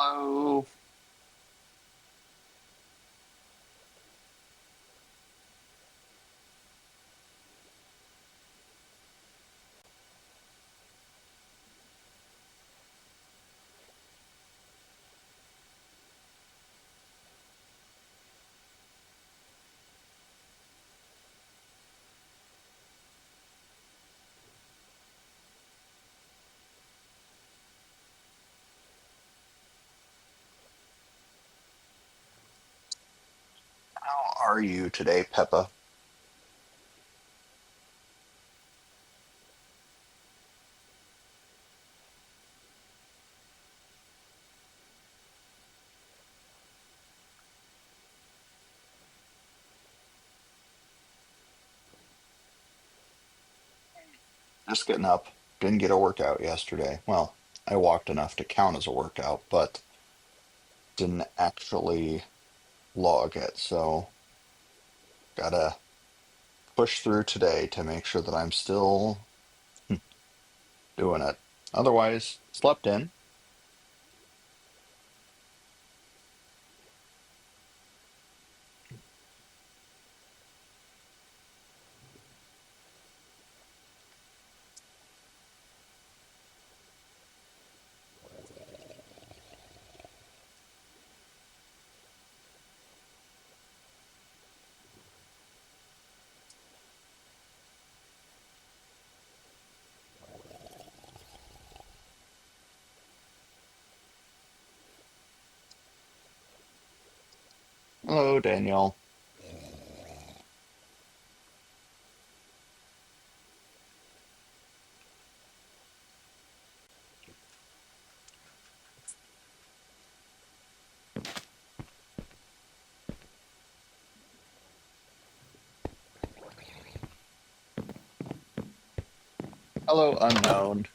Hello. How are you today, Peppa? Just getting up. Didn't get a workout yesterday. Well, I walked enough to count as a workout, but didn't actually log it. So gotta push through today to make sure that I'm still doing it. Otherwise, slept in. Hello, Daniel. Hello, unknown.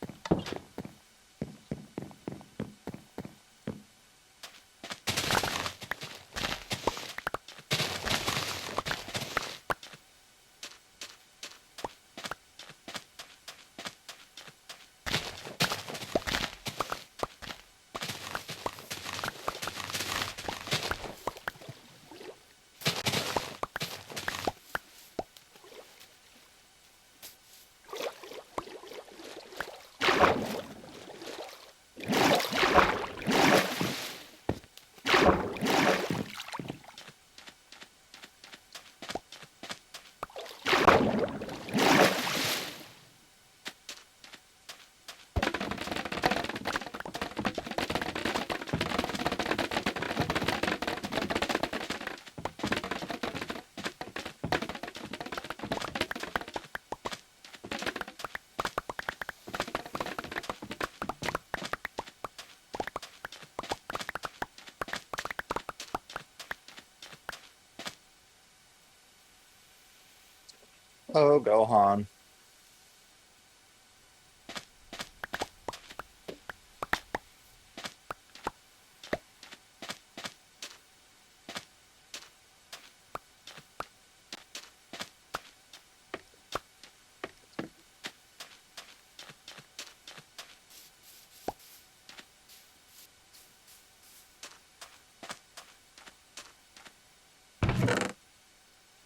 Oh, Gohan.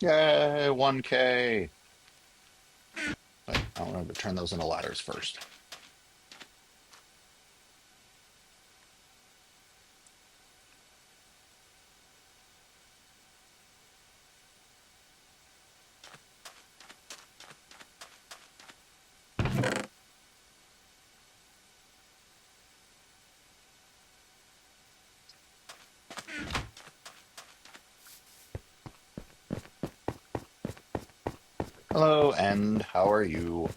Yay, 1K. Wait, I wanted to turn those into ladders first. Hello, and how are you?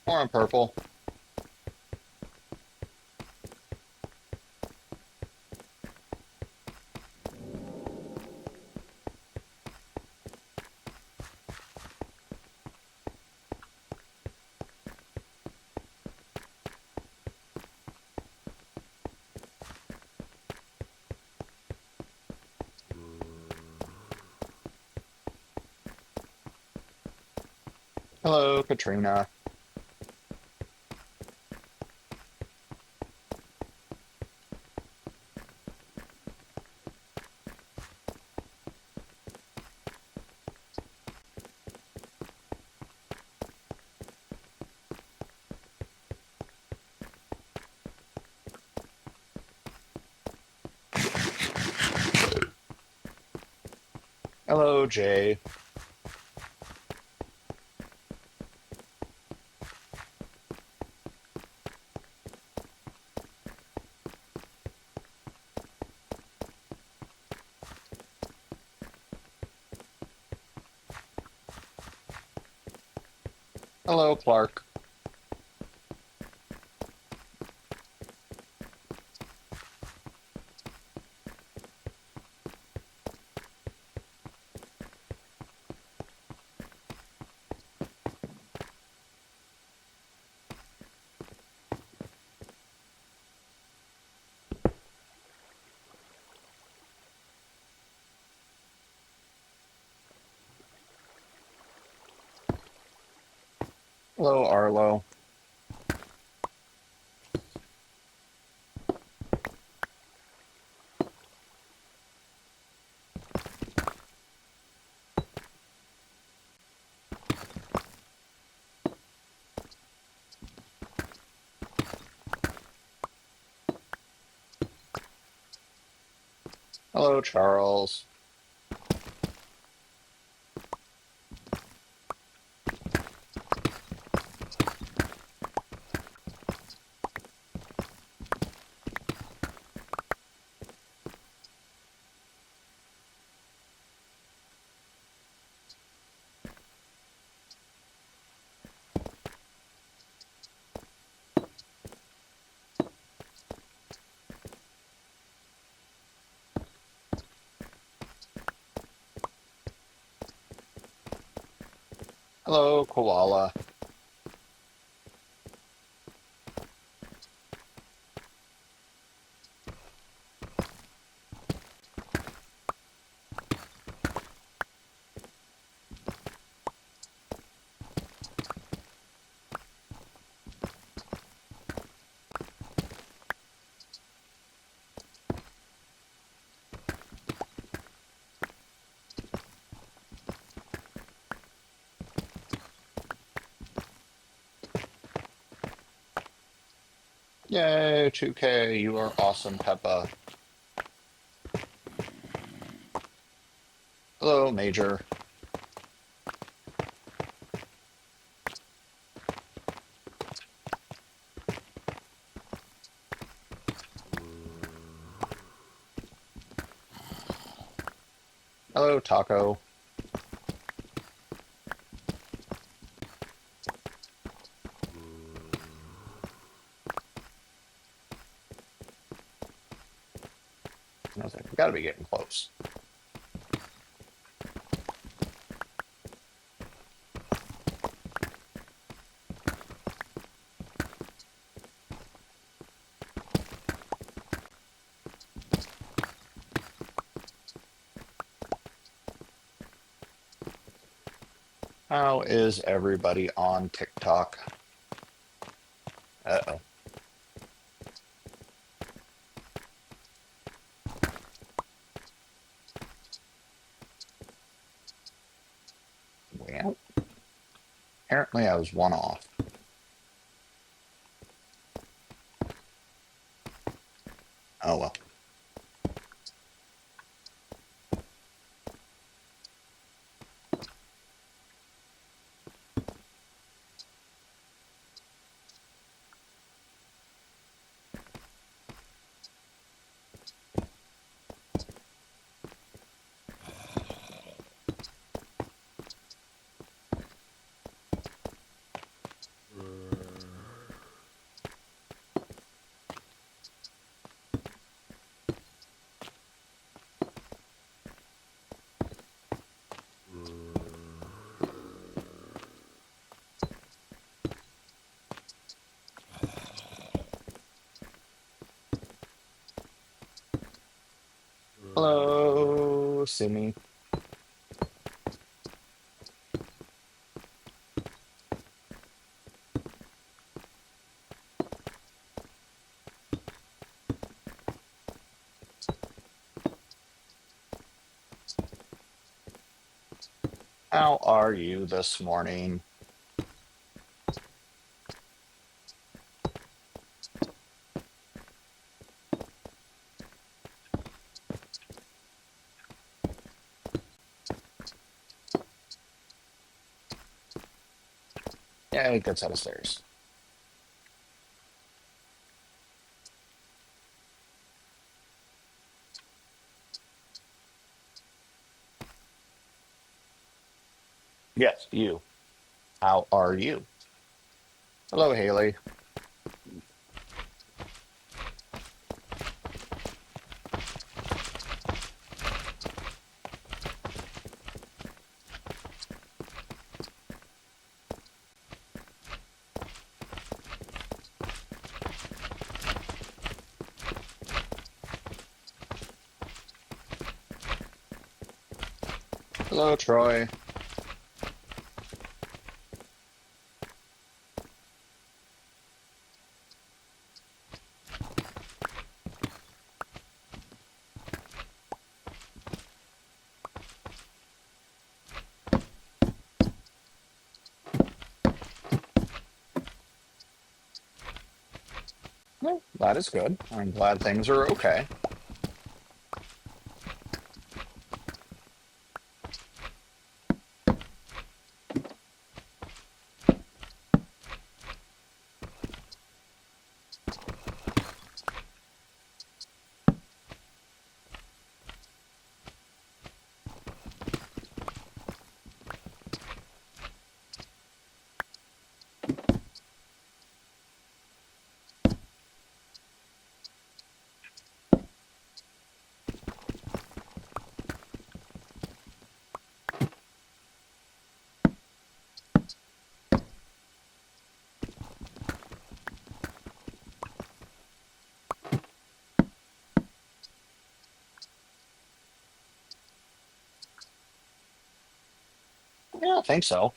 More on purple. Hello, Katrina. Hello, Jay. Hello, Clark. Hello, Arlo. Hello, Charles. Hello, Koala. Yay, 2K, you are awesome, Peppa. Hello, Major. Hello, Taco. I was like, we gotta be getting close. How is everybody on TikTok? Uh-oh. Well, apparently I was one off. Oh well. Hello, Simi. How are you this morning? Yeah, good set of stairs. Yes, you. How are you? Hello, Haley. Hello, Troy. Well, that is good. I'm glad things are okay. Yeah, I think so.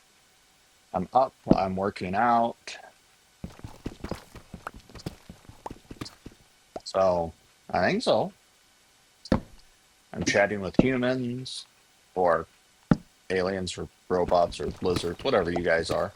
I'm up. I'm working out. So I think so. I'm chatting with humans or aliens or robots or lizards, whatever you guys are.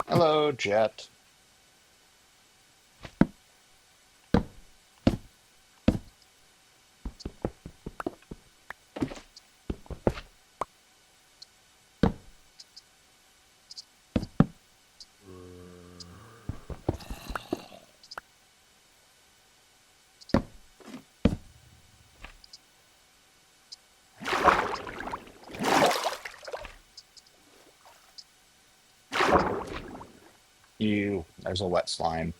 Hello, Jet. You. There's a wet slime.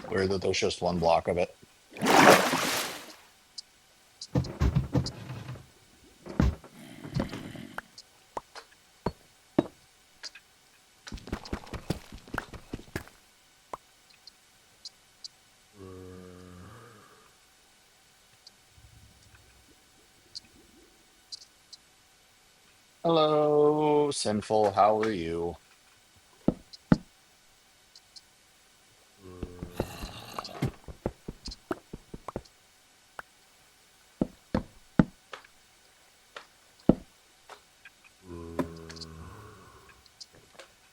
Weird that there's just one block of it. Hello, Sinful. How are you?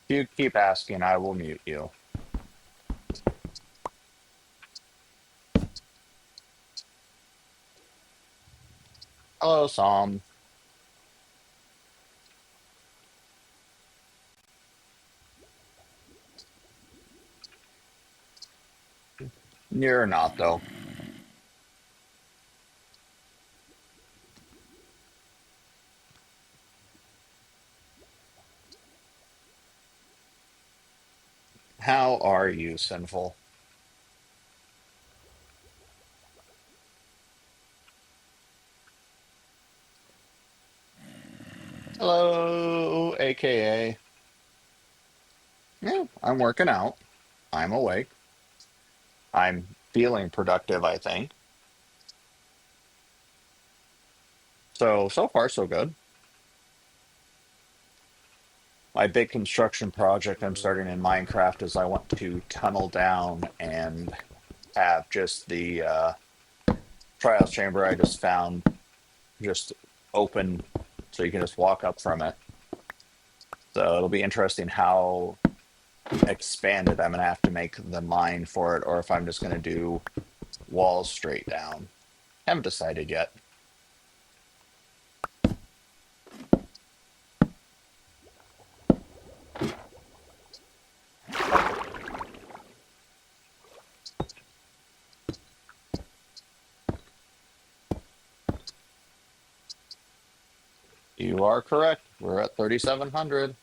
If you keep asking, I will mute you. Hello, Psalm. You're not, though. How are you, sinful? Hello, AKA. Yeah, I'm working out. I'm awake. I'm feeling productive, I think. So far, so good. My big construction project I'm starting in Minecraft is I want to tunnel down and have just the trials chamber I just found just open so you can just walk up from it. So it'll be interesting how expanded I'm gonna have to make the mine for it, or if I'm just gonna do walls straight down. Haven't decided yet. You are correct. We're at 3,700.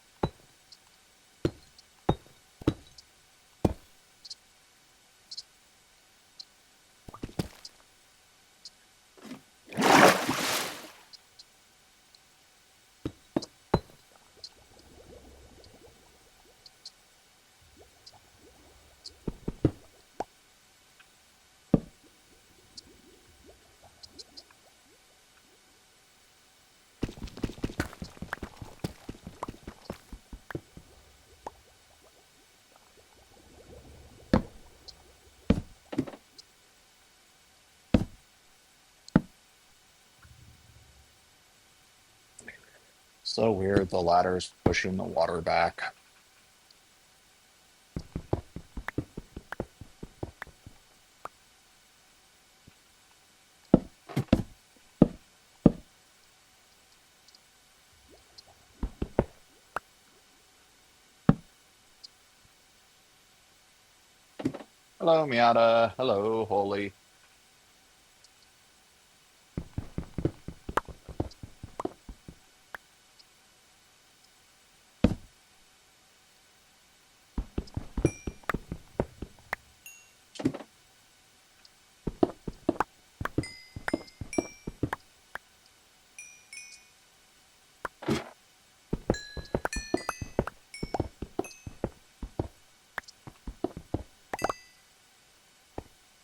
So weird. The ladder's pushing the water back. Hello, Miata. Hello, Holy.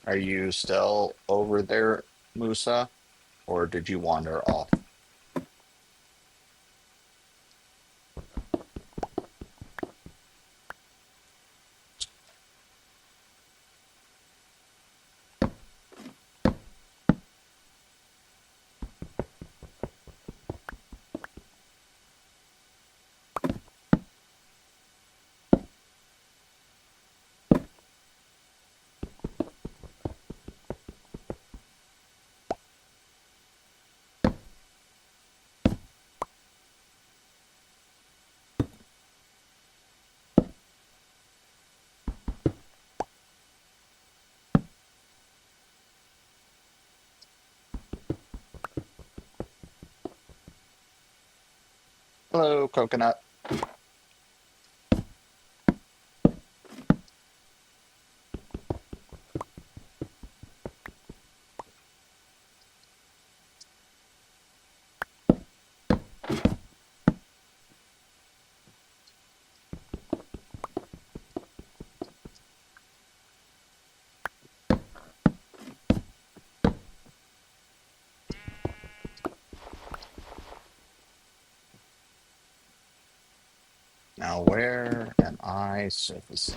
Are you still over there, Musa? Or did you wander off? Hello, Coconut. Now, where am I surfacing?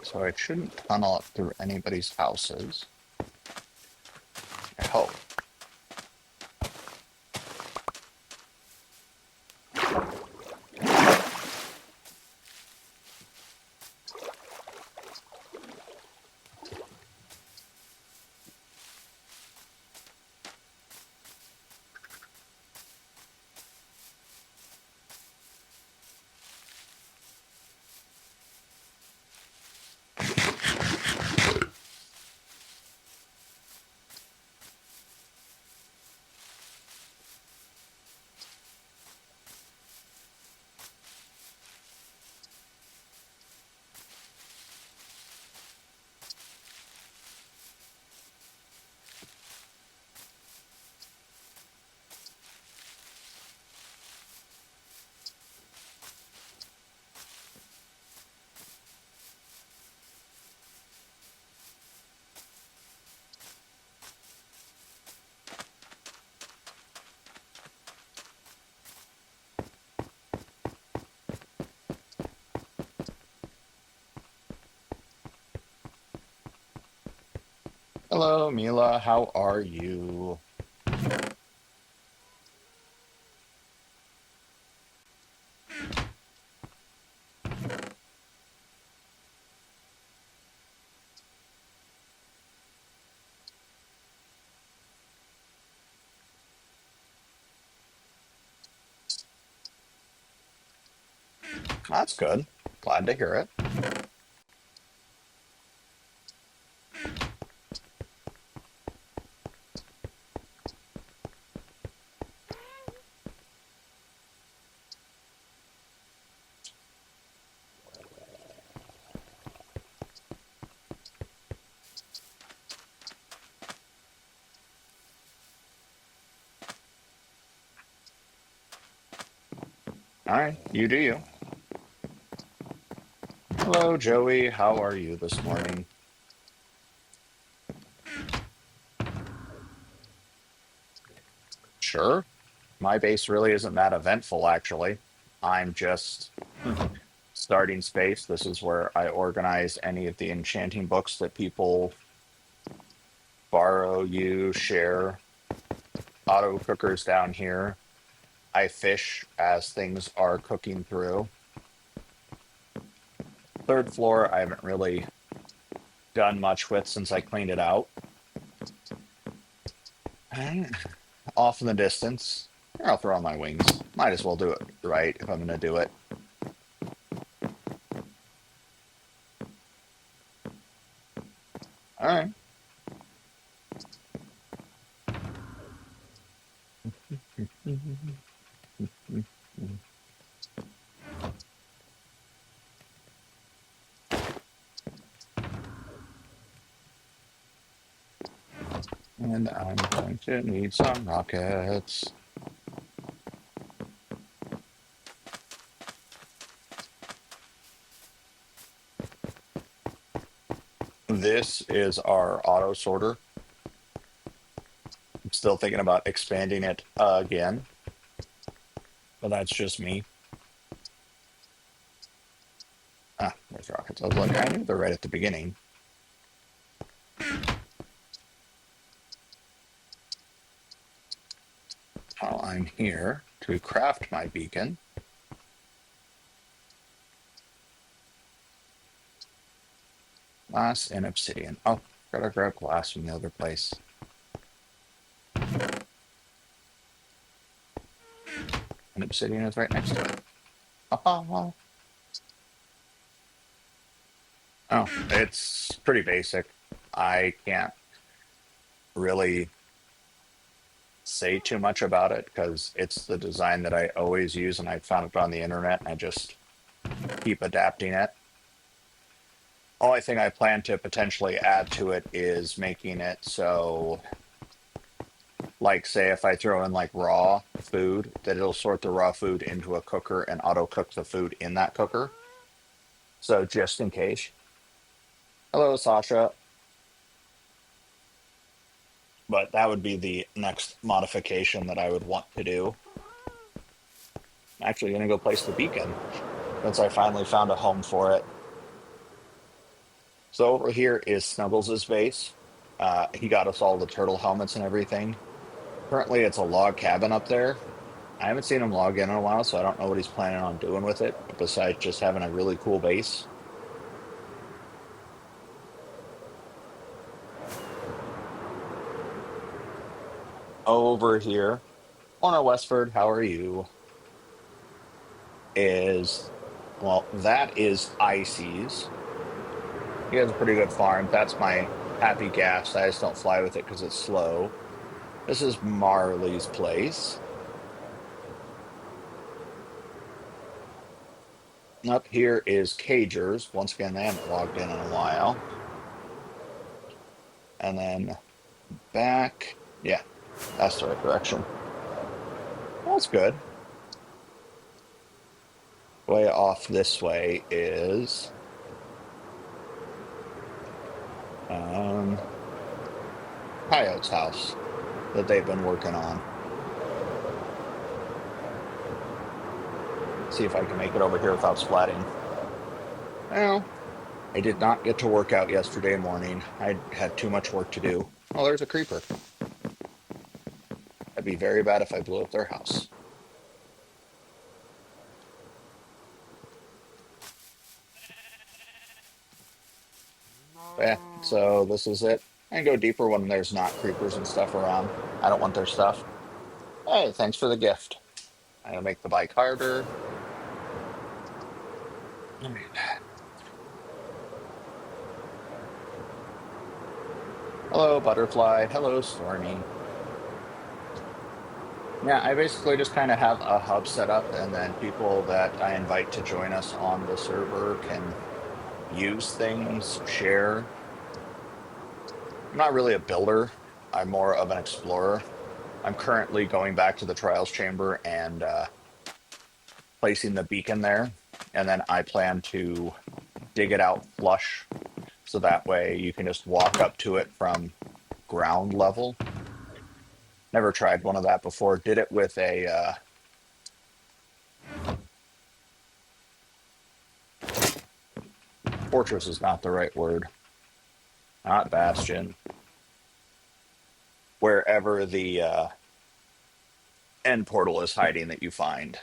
So I shouldn't tunnel up through anybody's houses. I hope. Hello, Mila. How are you? That's good. Glad to hear it. All right, you do you. Hello, Joey. How are you this morning? Sure. My base really isn't that eventful, actually. I'm just starting space. This is where I organize any of the enchanting books that people borrow, use, share. Auto cookers down here. I fish as things are cooking through. Third floor, I haven't really done much with since I cleaned it out. And off in the distance, here, I'll throw on my wings. Might as well do it right if I'm going to do it. All right. And I'm going to need some rockets. This is our auto sorter. I'm still thinking about expanding it again, but that's just me. Ah, there's rockets. I was like, I knew they're right at the beginning. While I'm here to craft my beacon, glass and obsidian. Oh, gotta grab glass from the other place. And obsidian is right next to it. Oh, it's pretty basic. I can't really say too much about it because it's the design that I always use and I found it on the internet and I just keep adapting it. Only thing I plan to potentially add to it is making it so, like, say, if I throw in like raw food, that it'll sort the raw food into a cooker and auto cook the food in that cooker. So just in case. Hello, Sasha. But that would be the next modification that I would want to do. I'm actually going to go place the beacon since I finally found a home for it. So over here is Snuggles' base. He got us all the turtle helmets and everything. Currently, it's a log cabin up there. I haven't seen him log in a while, so I don't know what he's planning on doing with it, besides just having a really cool base. Over here, Lorna Westford, how are you? Is, well, that is Icy's. He has a pretty good farm. That's my Happy Gas. I just don't fly with it because it's slow. This is Marley's place. Up here is Cagers. Once again, they haven't logged in a while. And then back. Yeah, that's the right direction. Well, that's good. Way off this way is um, Coyote's house that they've been working on. See if I can make it over here without splatting. Well, I did not get to work out yesterday morning. I had too much work to do. Oh, there's a creeper. That'd be very bad if I blew up their house. But yeah, so this is it. I can go deeper when there's not creepers and stuff around. I don't want their stuff. Hey, thanks for the gift. I'll make the bike harder. Hello, Butterfly. Hello, Stormy. Yeah, I basically just kind of have a hub set up, and then people that I invite to join us on the server can use things, share. I'm not really a builder. I'm more of an explorer. I'm currently going back to the trials chamber and placing the beacon there. And then I plan to dig it out flush so that way you can just walk up to it from ground level. Never tried one of that before. Did it with a fortress is not the right word. Not bastion. Wherever the end portal is hiding that you find.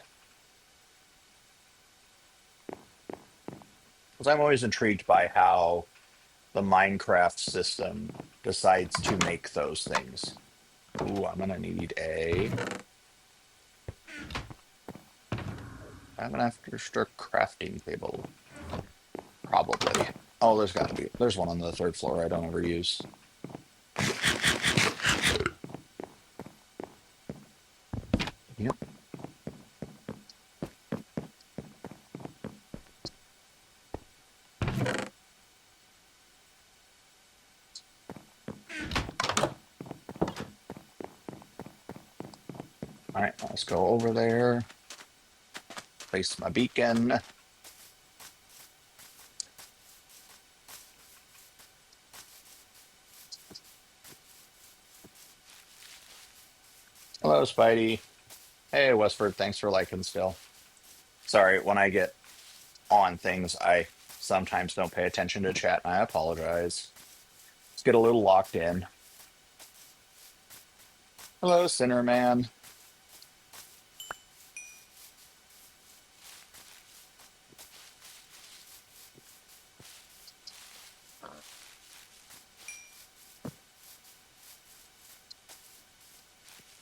Because I'm always intrigued by how the Minecraft system decides to make those things. Ooh, I'm gonna need a. I'm gonna have to start crafting table. Probably. Oh, there's gotta be. There's one on the third floor I don't ever use. Yep. All right, let's go over there. Place my beacon. Hello, Spidey. Hey, Westford. Thanks for liking still. Sorry, when I get on things, I sometimes don't pay attention to chat. I apologize. Let's get a little locked in. Hello, Sinner Man.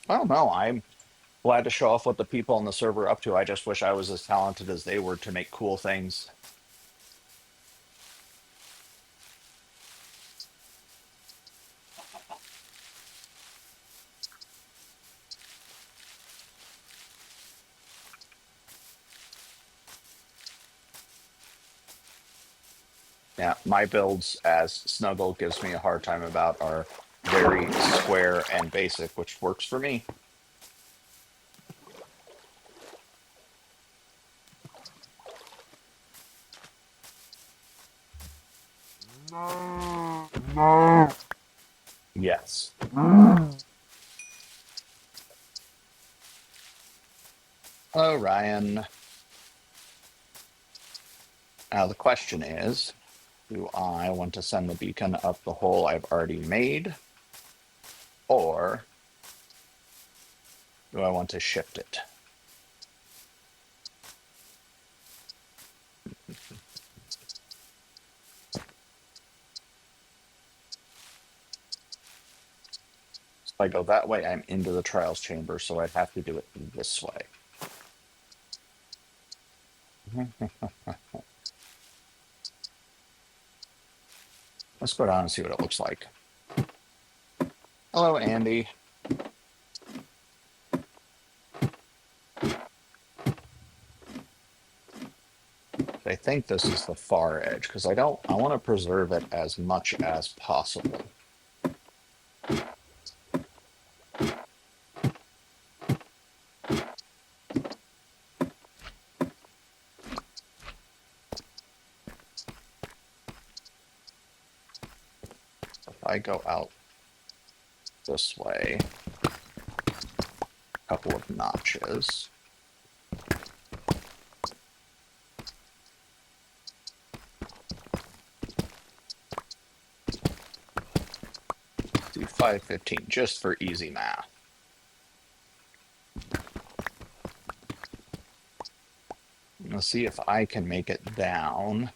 I don't know. I'm glad to show off what the people on the server are up to. I just wish I was as talented as they were to make cool things. Yeah, my builds, as Snuggle gives me a hard time about, are very square and basic, which works for me. Yes. Hello, Ryan. Now the question is, Do I want to send the beacon up the hole I've already made? Or do I want to shift it? If I go that way, I'm into the trials chamber, so I'd have to do it this way. Let's go down and see what it looks like. Hello, Andy. I think this is the far edge because I want to preserve it as much as possible. If I go out this way, a couple of notches. Do 515 just for easy math. Let's see if I can make it down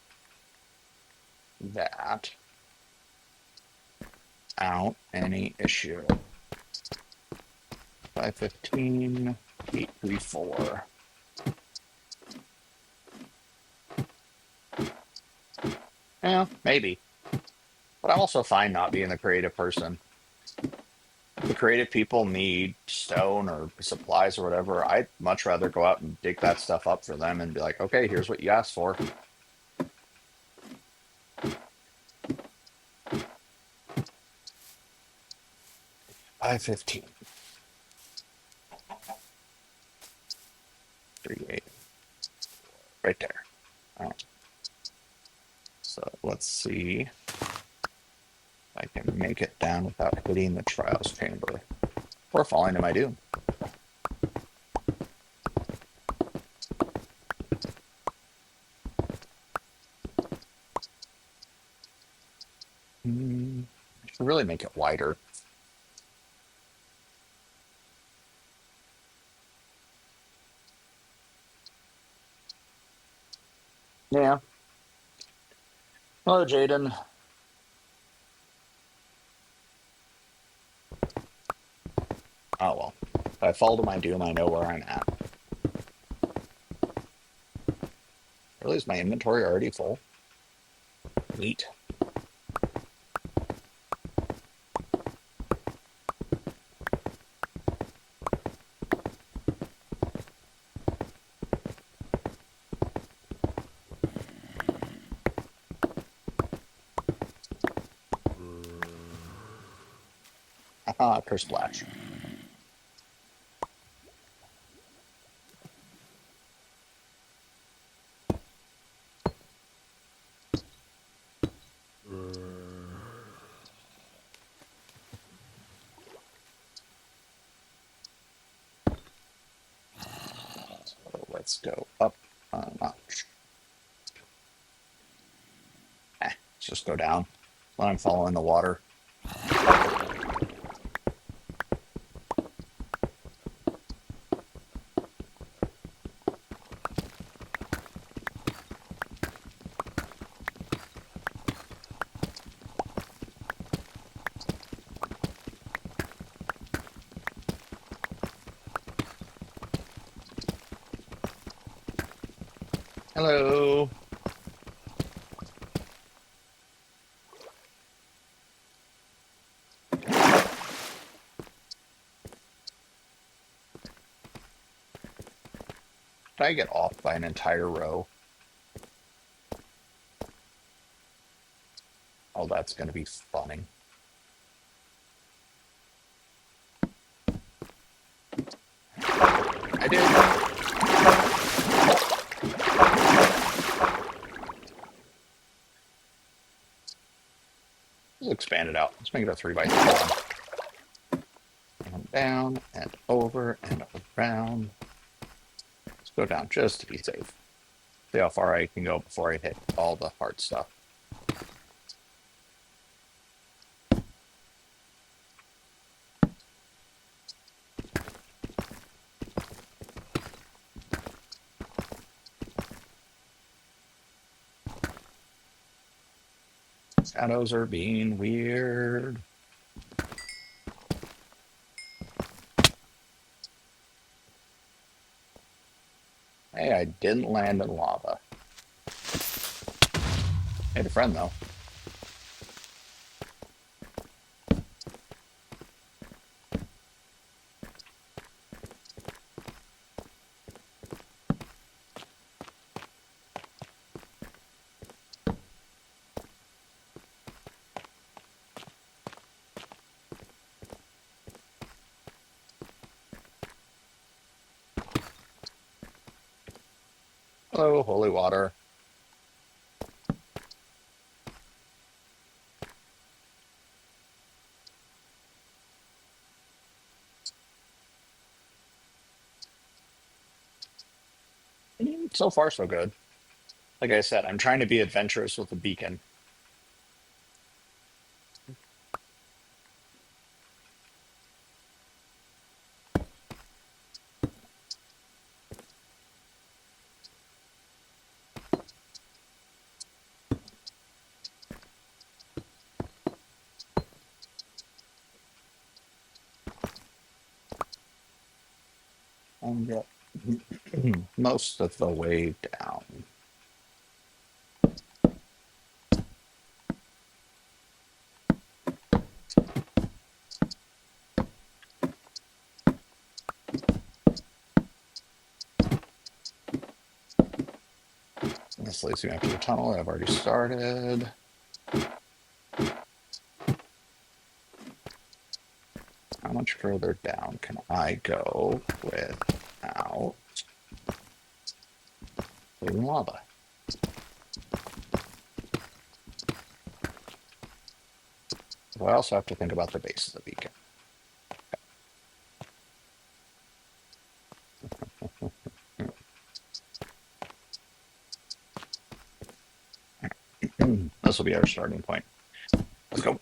that out any issue. 515, 834. Yeah, maybe. But I'm also fine not being the creative person. If the creative people need stone or supplies or whatever, I'd much rather go out and dig that stuff up for them and be like, okay, here's what you asked for. 515. 38. Right there. All right. So let's see if I can make it down without hitting the trials chamber or falling to my doom. I should really make it wider. Yeah. Hello, Jaden. Oh well. If I fall to my doom, I know where I'm at. Really, is my inventory already full? Neat. Per splash. So let's go up a notch. Let's just go down. When I'm following the water. Hello. Did I get off by an entire row? Oh, that's going to be funny. I did. Let's expand it out. Let's make it a 3x3. And down and over and around. Let's go down just to be safe. See how far I can go before I hit all the hard stuff. Shadows are being weird. Hey, I didn't land in lava. Made a friend, though. Hello, holy water. So far, so good. Like I said, I'm trying to be adventurous with the beacon. And get most of the way down. This leads me up to the tunnel I've already started. How much further down can I go without hitting lava? So I also have to think about the base of the beacon. This will be our starting point. Let's go.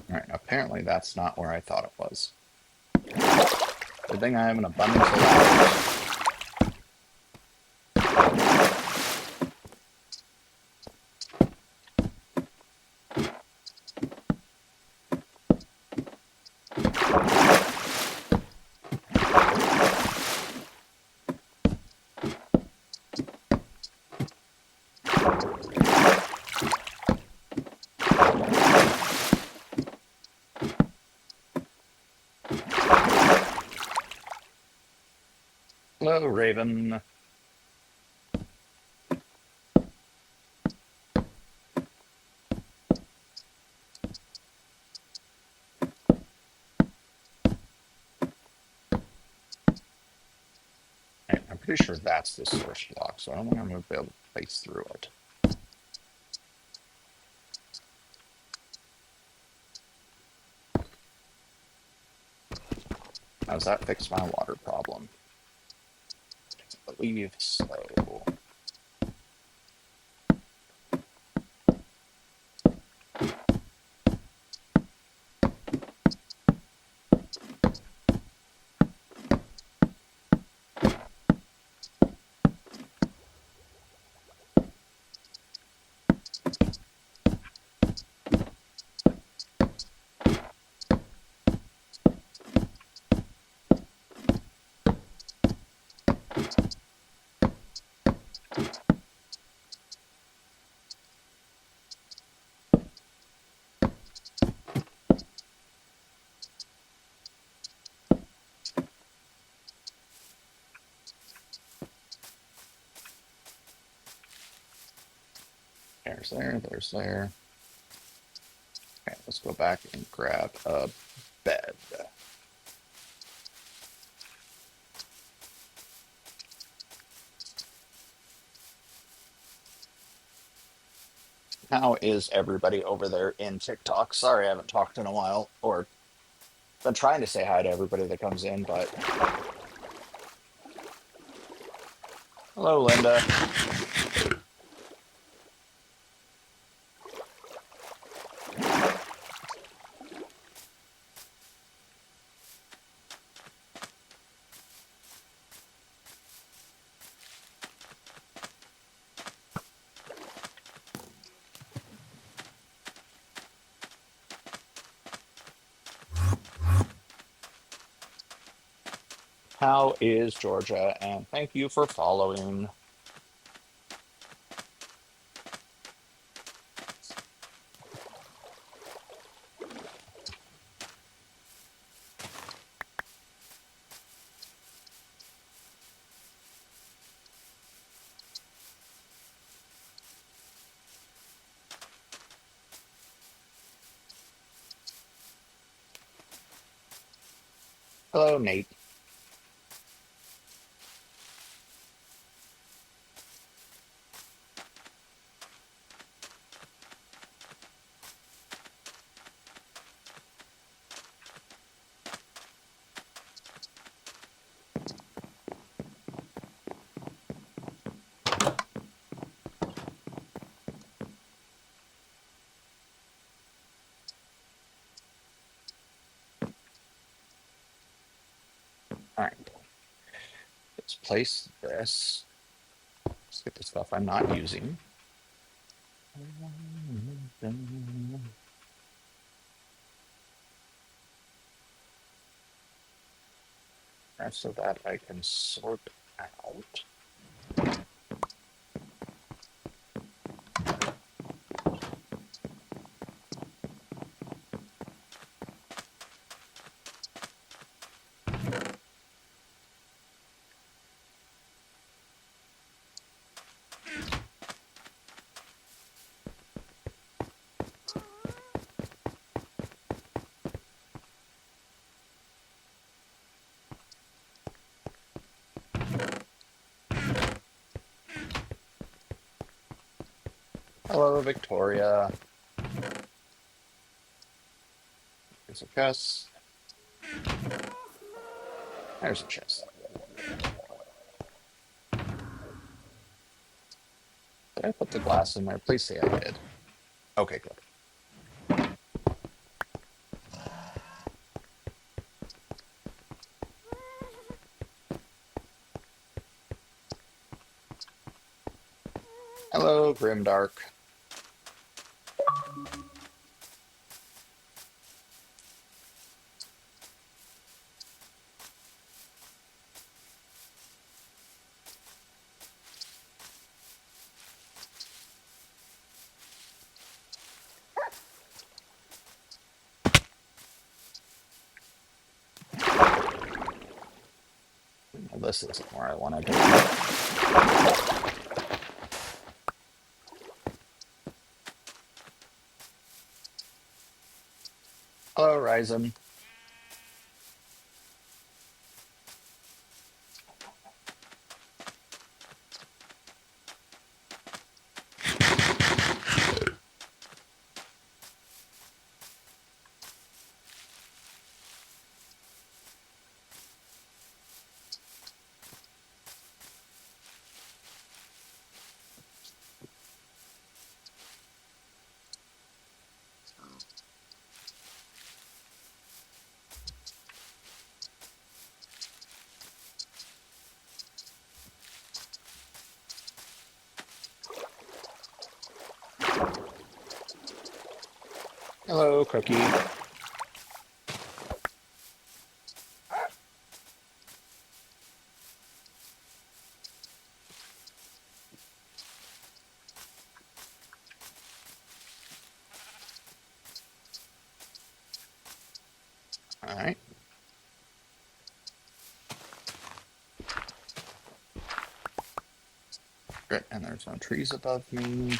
All right, apparently that's not where I thought it was. Good thing I have an abundance of apples. Hello, Raven. Right, I'm pretty sure that's the source block, so I don't think I'm going to be able to place through it. How does that fix my water problem? I believe so. There's there, there's there. Okay, let's go back and grab a bed. How is everybody over there in TikTok? Sorry, I haven't talked in a while, or been trying to say hi to everybody that comes in, but hello, Linda. How is Georgia? And thank you for following. Hello, Nate. All right, let's place this. Let's get the stuff I'm not using. So that I can sort out. Hello, Victoria. There's a chest. There's a chest. Did I put the glass in there? Please say I did. Okay, good. Hello, Grimdark. Well, this isn't where I want to go. Hello, Ryzen. Hello, Cookie. All right. Great. And there's no trees above me.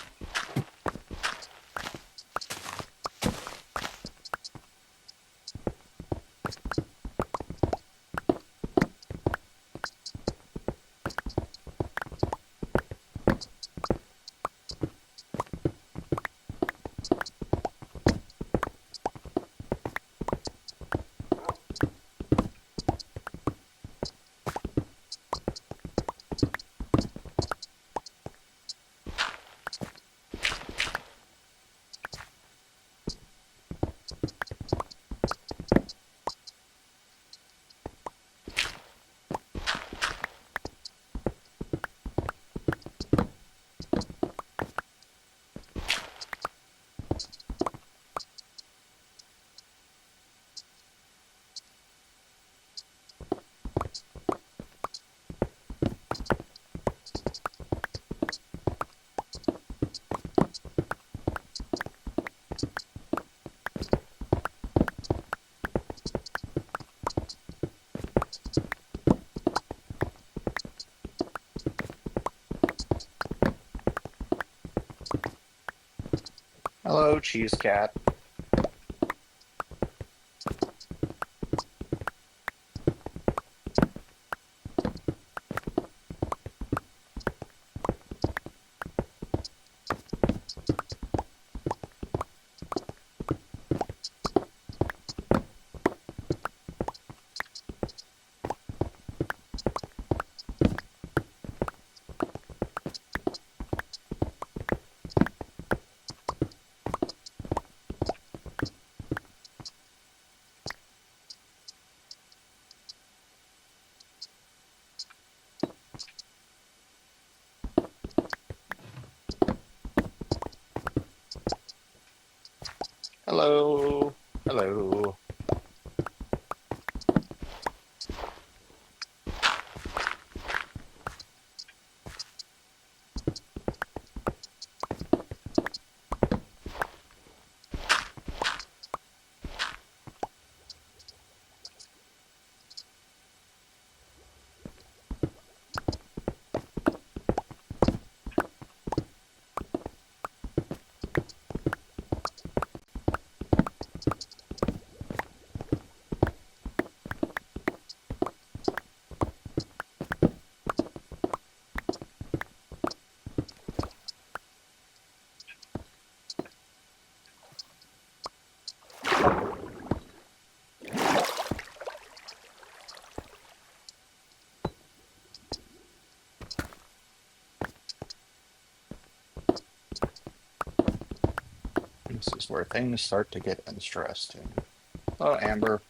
Hello, Cheese Cat. Hello. Hello. This is where things start to get interesting. Oh, Amber.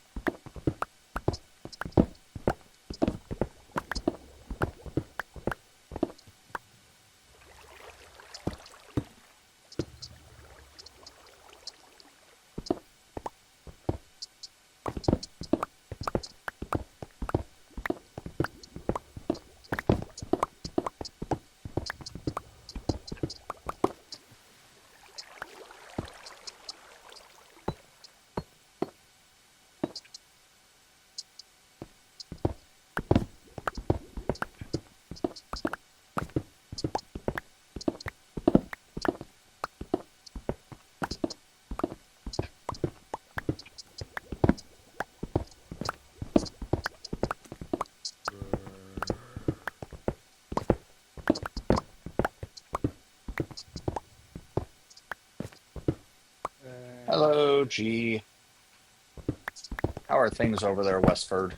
Hello, G. How are things over there, Westford?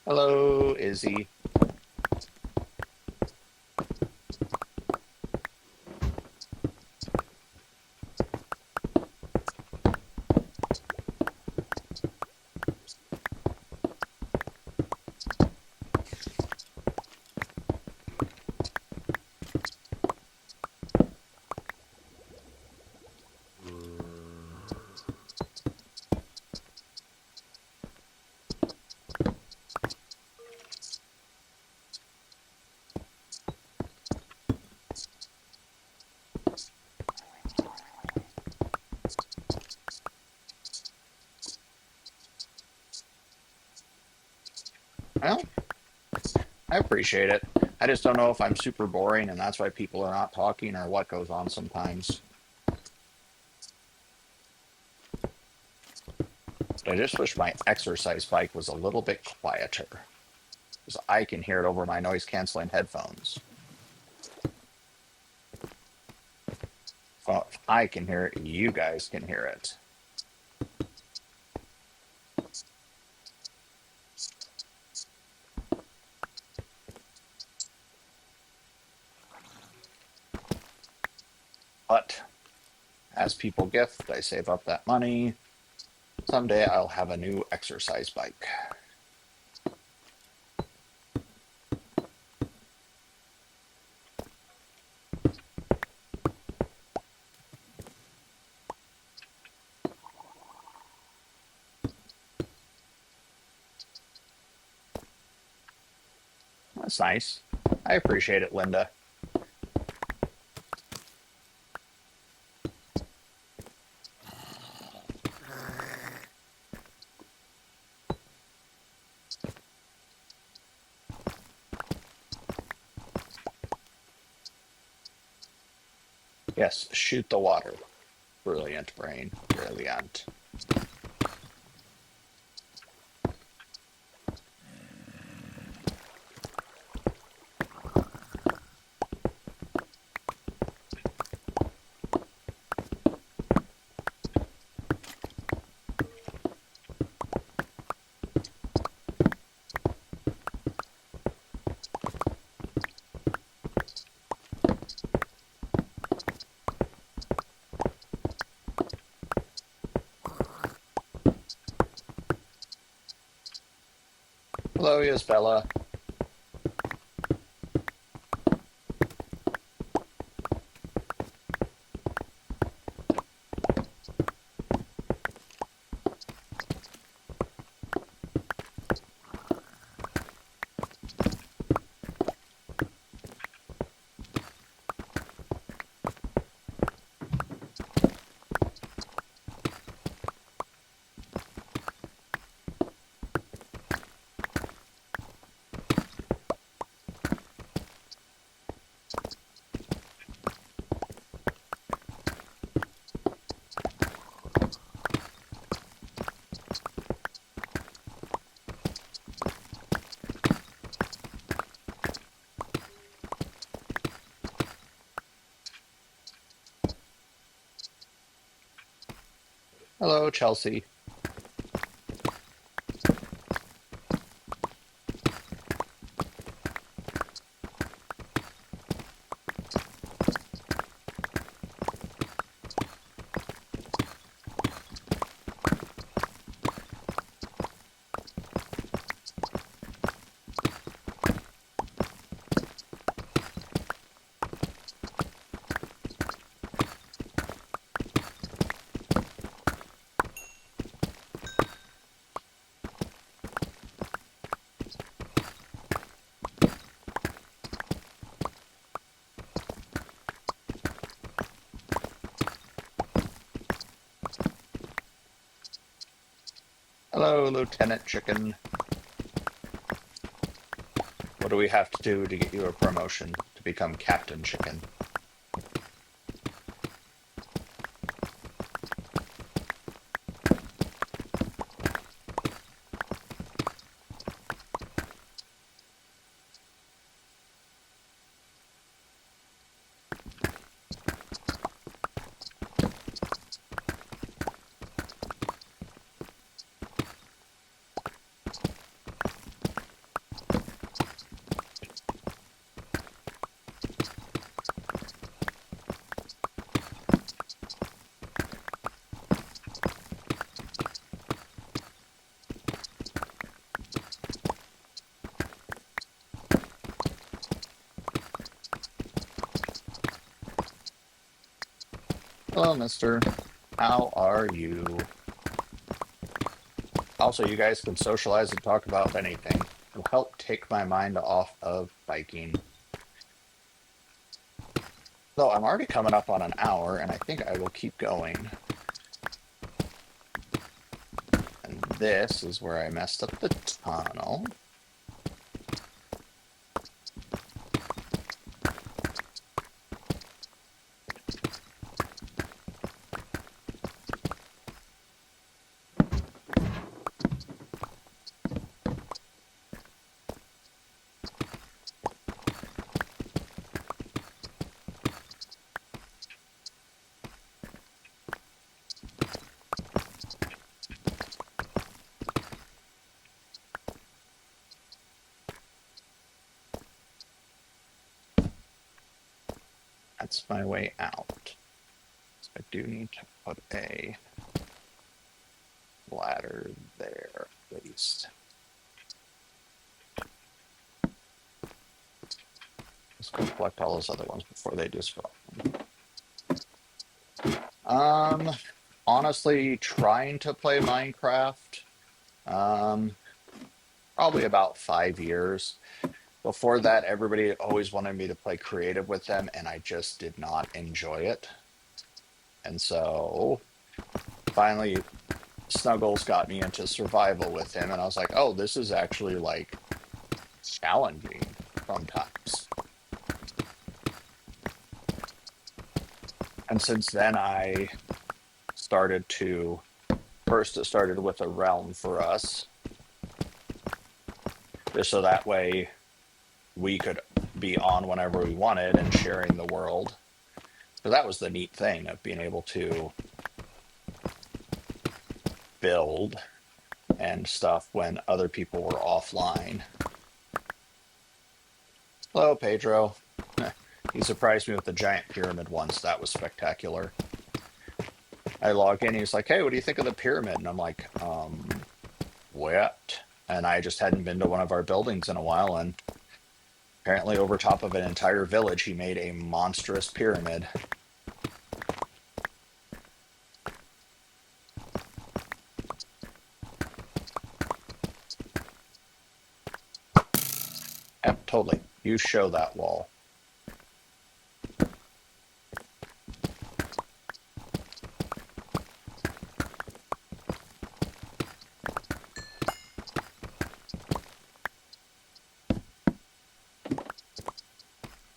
Hello, Izzy. Well, I appreciate it. I just don't know if I'm super boring and that's why people are not talking or what goes on sometimes. But I just wish my exercise bike was a little bit quieter because I can hear it over my noise canceling headphones. Well, if I can hear it, you guys can hear it. But as people gift, I save up that money. Someday I'll have a new exercise bike. That's nice. I appreciate it, Linda. Yes, shoot the water. Brilliant brain. Brilliant. Hello, Isabella. Hello, Chelsea. Hello, Lieutenant Chicken. What do we have to do to get you a promotion to become Captain Chicken? Hello, mister. How are you? Also, you guys can socialize and talk about anything. It'll help take my mind off of biking. Though I'm already coming up on an hour, and I think I will keep going. And this is where I messed up the tunnel. That's my way out. So I do need to put a ladder there, at least. Let's go collect all those other ones before they disrupt. Um, Honestly, trying to play Minecraft. Um, Probably about 5 years. Before that, everybody always wanted me to play creative with them, and I just did not enjoy it. And so finally, Snuggles got me into survival with him, and I was like, oh, this is actually like challenging sometimes. And since then, I started to first, it started with a realm for us, just so that way we could be on whenever we wanted and sharing the world. So that was the neat thing of being able to build and stuff when other people were offline. Hello, Pedro. He surprised me with the giant pyramid once. That was spectacular. I log in, he's like, "Hey, what do you think of the pyramid?" And I'm like, what? And I just hadn't been to one of our buildings in a while, and apparently over top of an entire village, he made a monstrous pyramid. Yep, totally. You show that wall.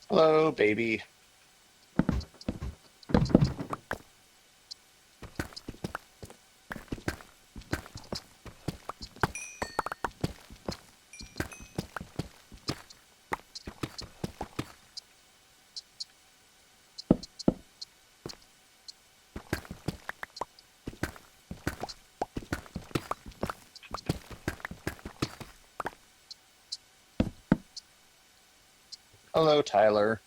Hello, baby. Hello, Tyler.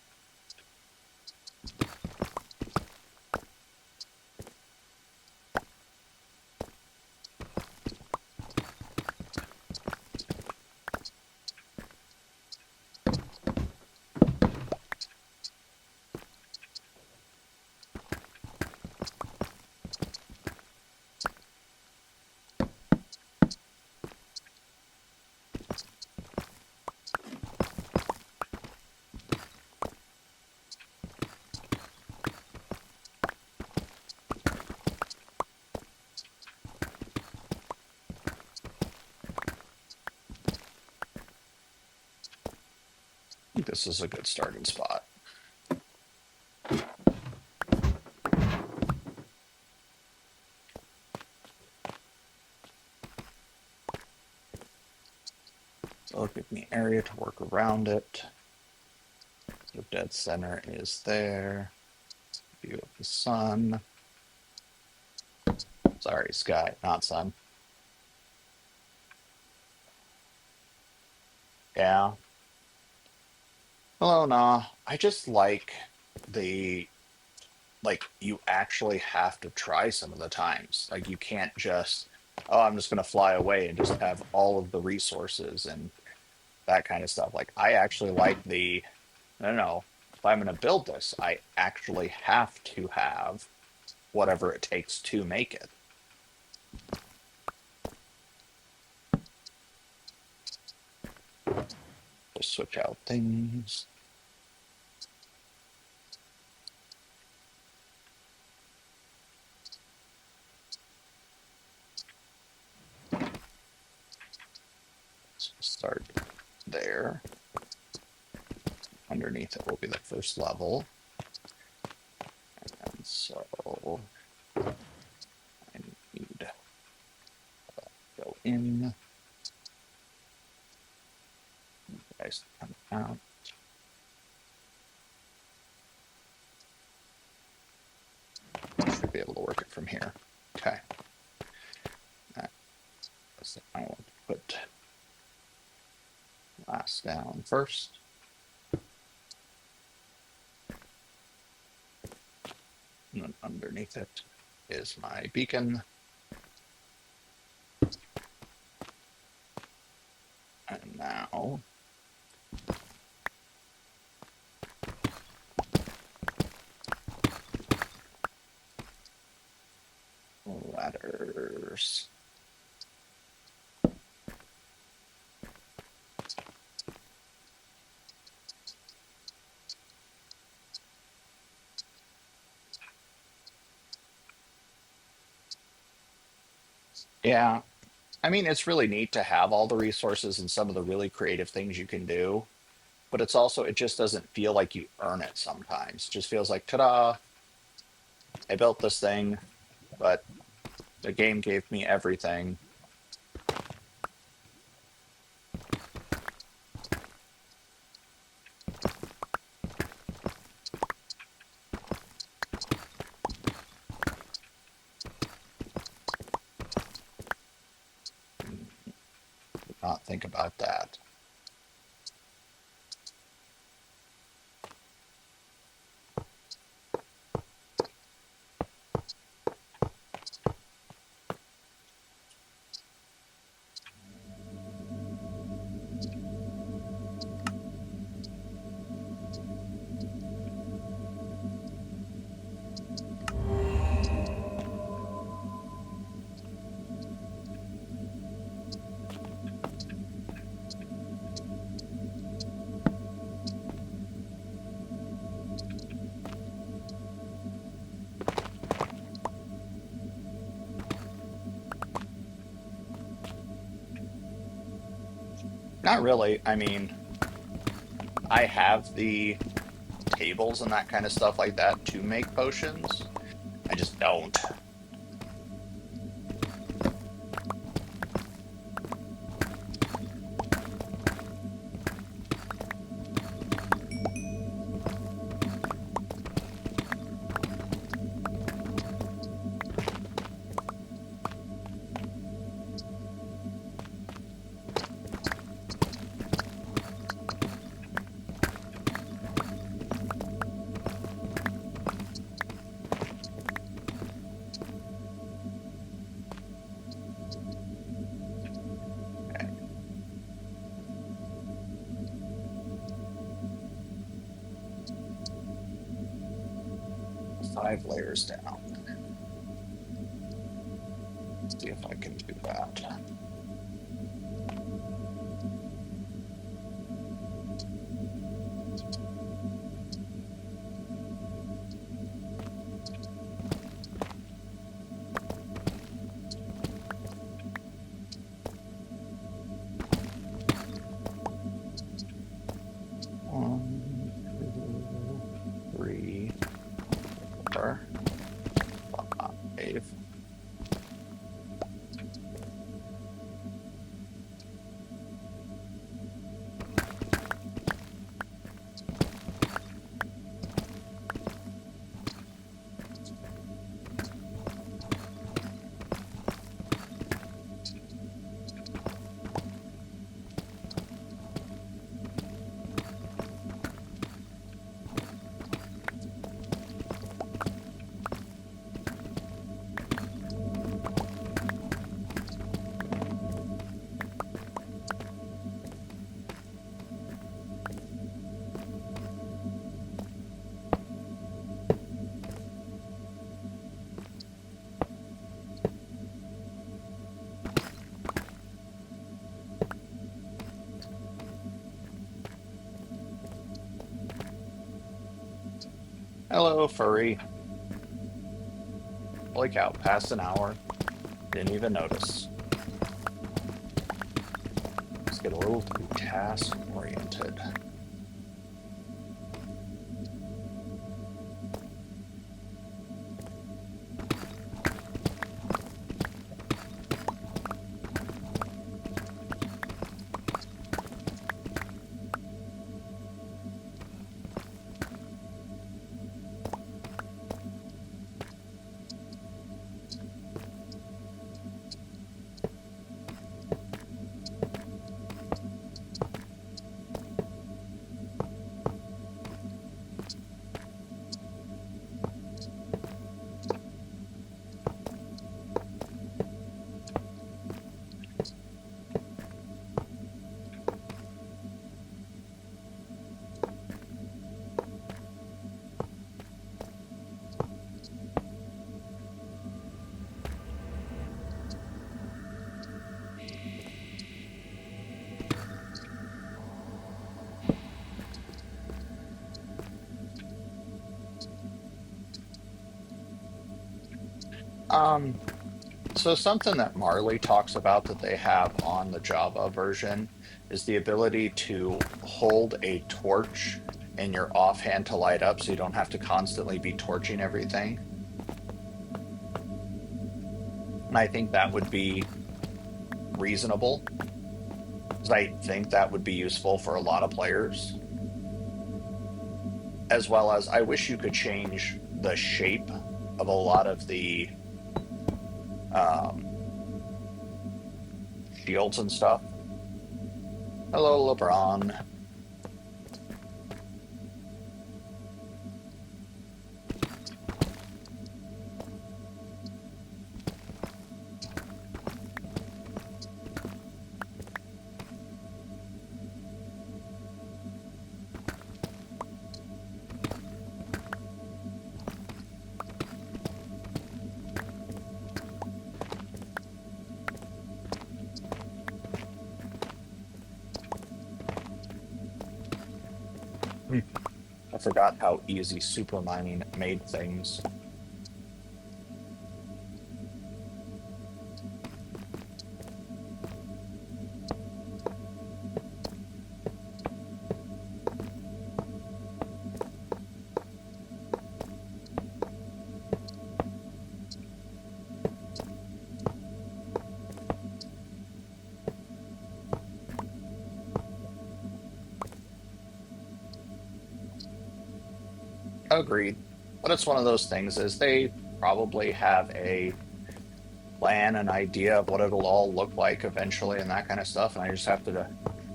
I think this is a good starting spot. So it'll give me area to work around it. The dead center is there. View of the sun. Sorry, sky, not sun. Yeah. Hello, nah. I just like the you actually have to try some of the times. Like you can't just, oh, I'm just gonna fly away and just have all of the resources and that kind of stuff. Like I actually like the, I don't know, if I'm gonna build this, I actually have to have whatever it takes to make it. Just switch out things. So start there. Underneath it will be the first level. And so I need to go in. Guys come out. Should be able to work it from here. Okay. So I want to put glass down first. And then underneath it is my beacon. And now ladders. Yeah, I mean, it's really neat to have all the resources and some of the really creative things you can do, but it's also, it just doesn't feel like you earn it sometimes. It just feels like, ta-da. I built this thing, but the game gave me everything. Did not think about that. Not really. I mean, I have the tables and that kind of stuff like that to make potions. I just don't. Okay, 5 layers down. Let's see if I can do that. One, two, three, 4, 5. Hello, furry. Holy cow, past an hour. Didn't even notice. Let's get a little too task oriented. Um, so something that Marley talks about that they have on the Java version is the ability to hold a torch in your offhand to light up so you don't have to constantly be torching everything. And I think that would be reasonable because I think that would be useful for a lot of players, as well as I wish you could change the shape of a lot of the um, shields and stuff. Hello, LeBron. Hmm. I forgot how easy super mining made things. Agreed. But it's one of those things is they probably have a plan, an idea of what it'll all look like eventually and that kind of stuff. And I just have to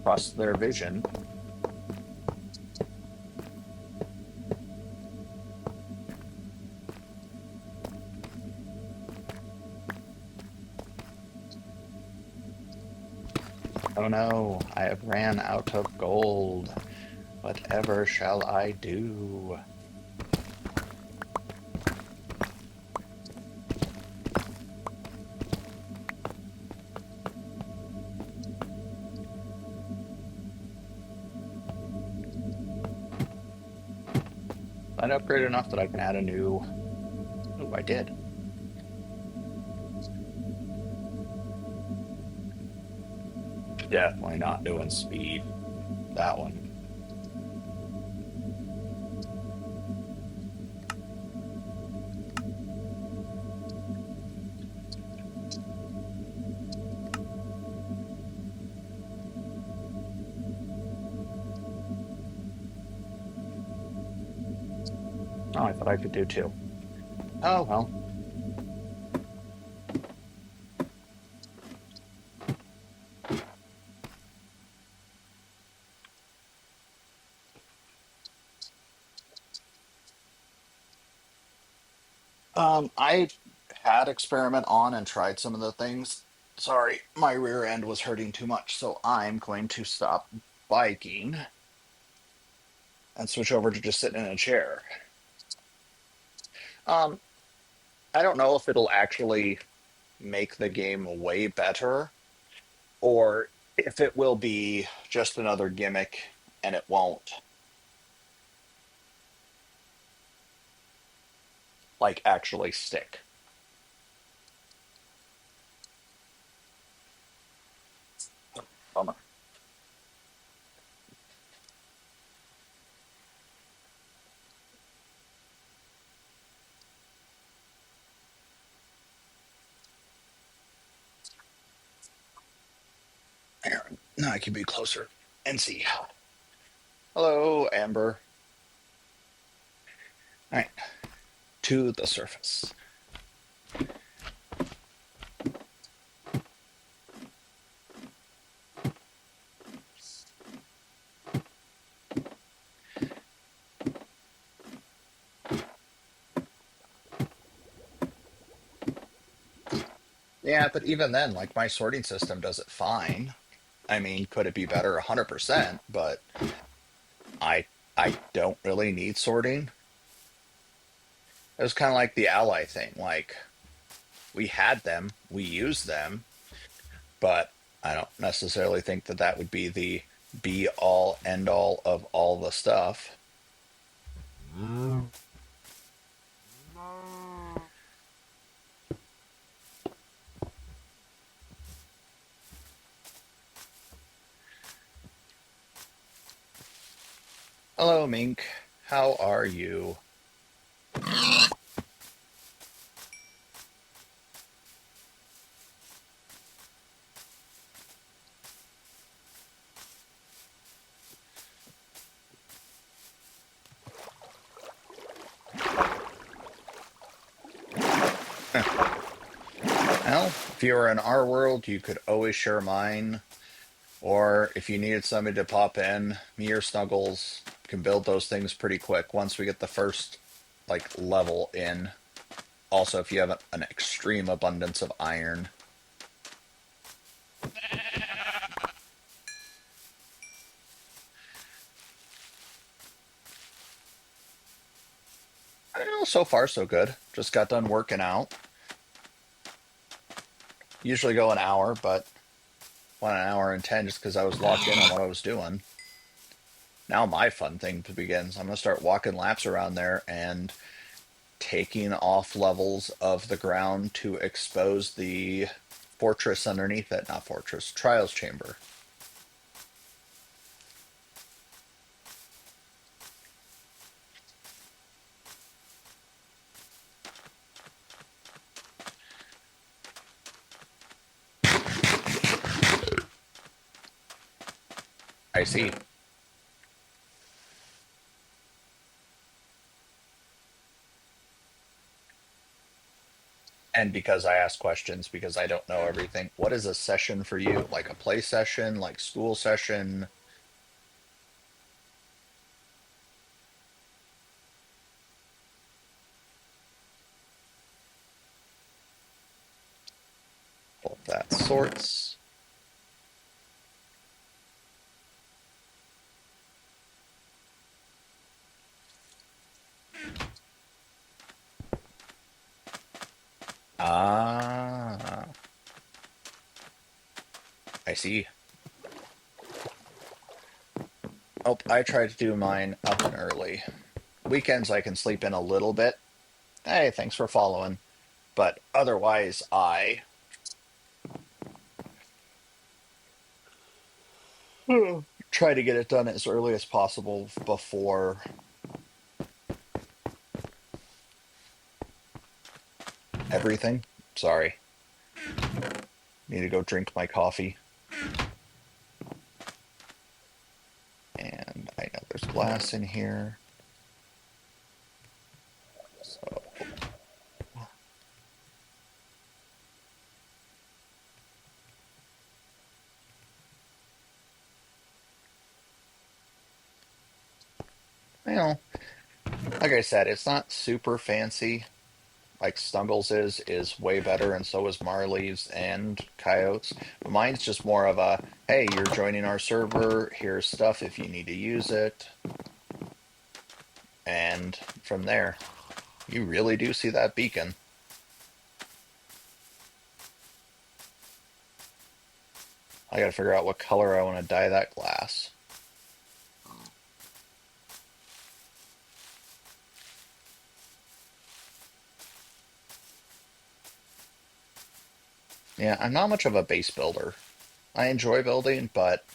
trust their vision. Oh no, I have ran out of gold. Whatever shall I do? I'd upgrade enough that I can add a new. Oh, I did. Definitely not doing speed. That one. Oh, I thought I could do two. Oh well. I had experiment on and tried some of the things. Sorry, my rear end was hurting too much, so I'm going to stop biking and switch over to just sitting in a chair. Um, I don't know if it'll actually make the game way better or if it will be just another gimmick and it won't like actually stick. Bummer. Aaron, now I can be closer and see. Hello, Amber. All right, to the surface. Yeah, but even then, like my sorting system does it fine. I mean, could it be better? 100%, but I I don't really need sorting. It was kind of like the ally thing. Like we had them, we used them, but I don't necessarily think that that would be the be all end all of all the stuff. Hello, Mink. How are you? Well, if you were in our world, you could always share mine. Or if you needed somebody to pop in, me or Snuggles can build those things pretty quick once we get the first like level in. Also, if you have an extreme abundance of iron. I don't know, so far so good. Just got done working out. Usually go an hour, but went an hour and 10 just because I was locked in on what I was doing. Now my fun thing begins. I'm gonna start walking laps around there and taking off levels of the ground to expose the fortress underneath it. Not fortress, trials chamber. I see. And because I ask questions, because I don't know everything, what is a session for you? Like a play session, like school session? All of that sorts. Ah, I see. Oh, I try to do mine up and early. Weekends I can sleep in a little bit. Hey, thanks for following. But otherwise, I try to get it done as early as possible before everything. Sorry, need to go drink my coffee. And I know there's glass in here. So, you know, like I said, it's not super fancy. Like Snuggles is way better, and so is Marley's and Coyotes. But mine's just more of a, hey, you're joining our server. Here's stuff if you need to use it. And from there, you really do see that beacon. I gotta figure out what color I want to dye that glass. Yeah, I'm not much of a base builder. I enjoy building, but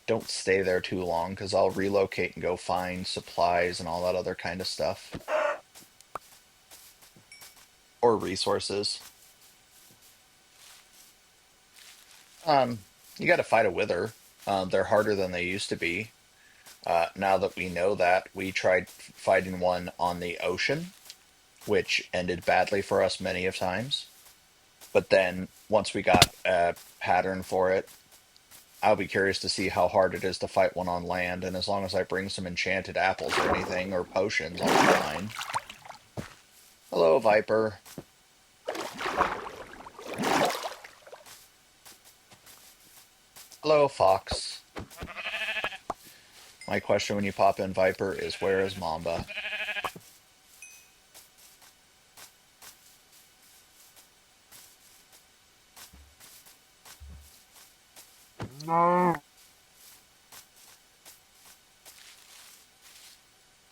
don't stay there too long because I'll relocate and go find supplies and all that other kind of stuff. Or resources. You got to fight a wither. They're harder than they used to be. Now that we know that, we tried fighting one on the ocean, which ended badly for us many of times. But then once we got a pattern for it, I'll be curious to see how hard it is to fight one on land. And as long as I bring some enchanted apples or anything or potions, I'll be fine. Hello, Viper. Hello, Fox. My question when you pop in Viper is where is Mamba?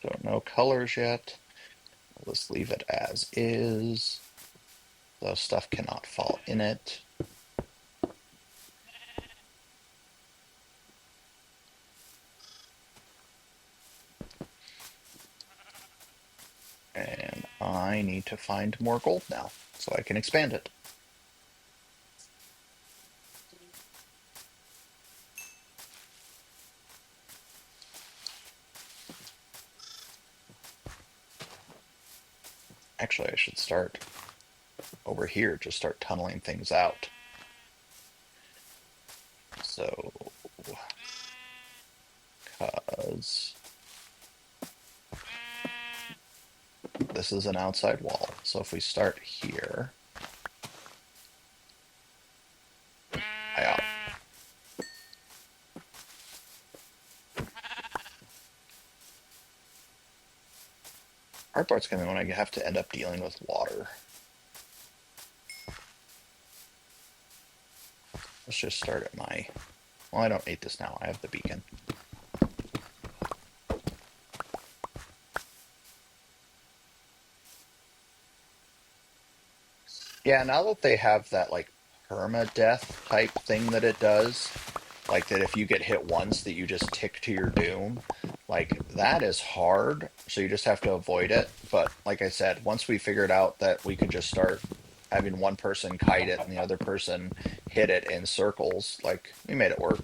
Don't know colors yet. Let's leave it as is. Though stuff cannot fall in it. And I need to find more gold now so I can expand it. Actually, I should start over here, just start tunneling things out. So, because this is an outside wall. So if we start here, I, hard part's gonna be when I have to end up dealing with water. Let's just start at my, well, I don't need this now. I have the beacon. Yeah, now that they have that like permadeath type thing that it does, like that if you get hit once that you just tick to your doom, like that is hard. So you just have to avoid it. But like I said, once we figured out that we could just start having one person kite it and the other person hit it in circles, like we made it work.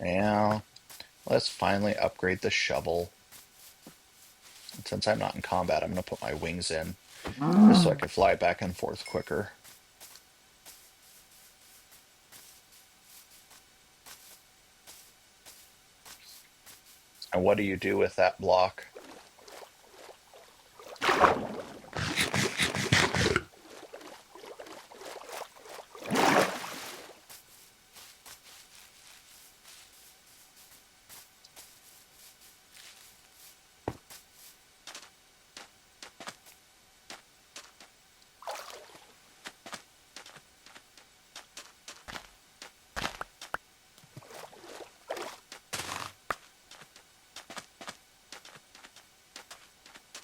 Now, let's finally upgrade the shovel. And since I'm not in combat, I'm going to put my wings in just so I can fly back and forth quicker. And what do you do with that block?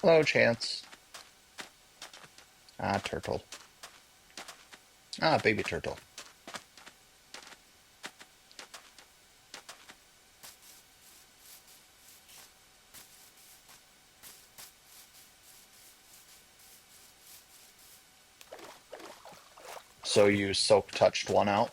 Hello, Chance. Ah, turtle. Ah, baby turtle. So you soak touched one out?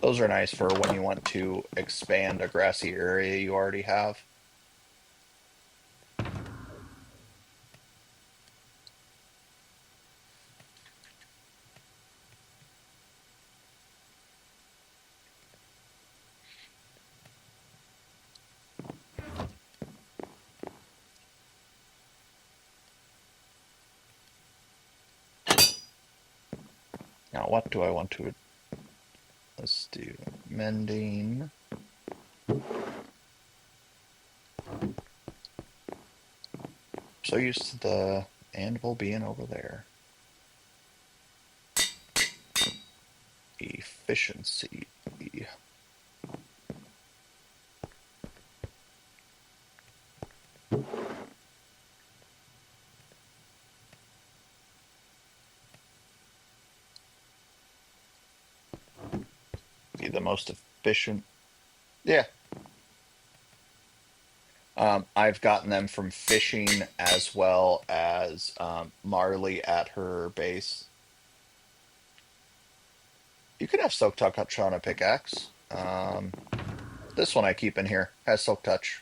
Those are nice for when you want to expand a grassy area you already have. Now, what do I want to... Let's do mending. So used to the anvil being over there. Efficiency. Be the most efficient. Yeah. I've gotten them from fishing as well as Marley at her base. You could have Soak Touch on a pickaxe. This one I keep in here has Soak Touch.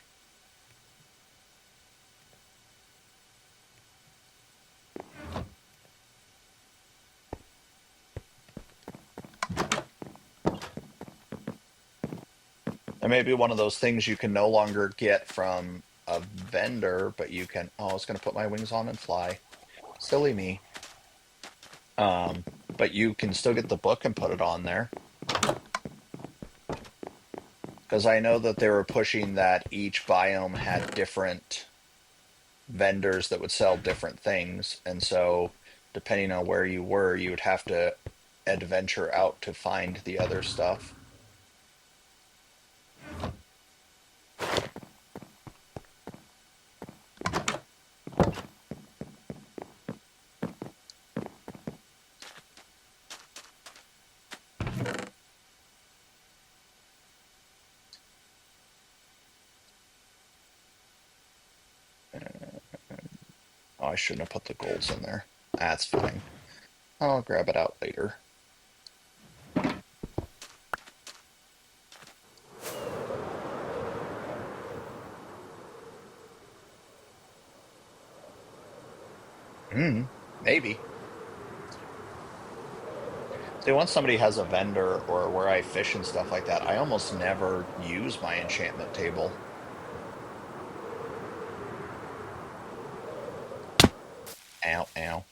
It may be one of those things you can no longer get from a vendor, but you can. Oh, I was going to put my wings on and fly. Silly me. But you can still get the book and put it on there. Because I know that they were pushing that each biome had different vendors that would sell different things, and so depending on where you were, you would have to adventure out to find the other stuff. Oh, I shouldn't have put the golds in there. That's fine. I'll grab it out later. Maybe. See, once somebody has a vendor or where I fish and stuff like that, I almost never use my enchantment table. Ow, ow.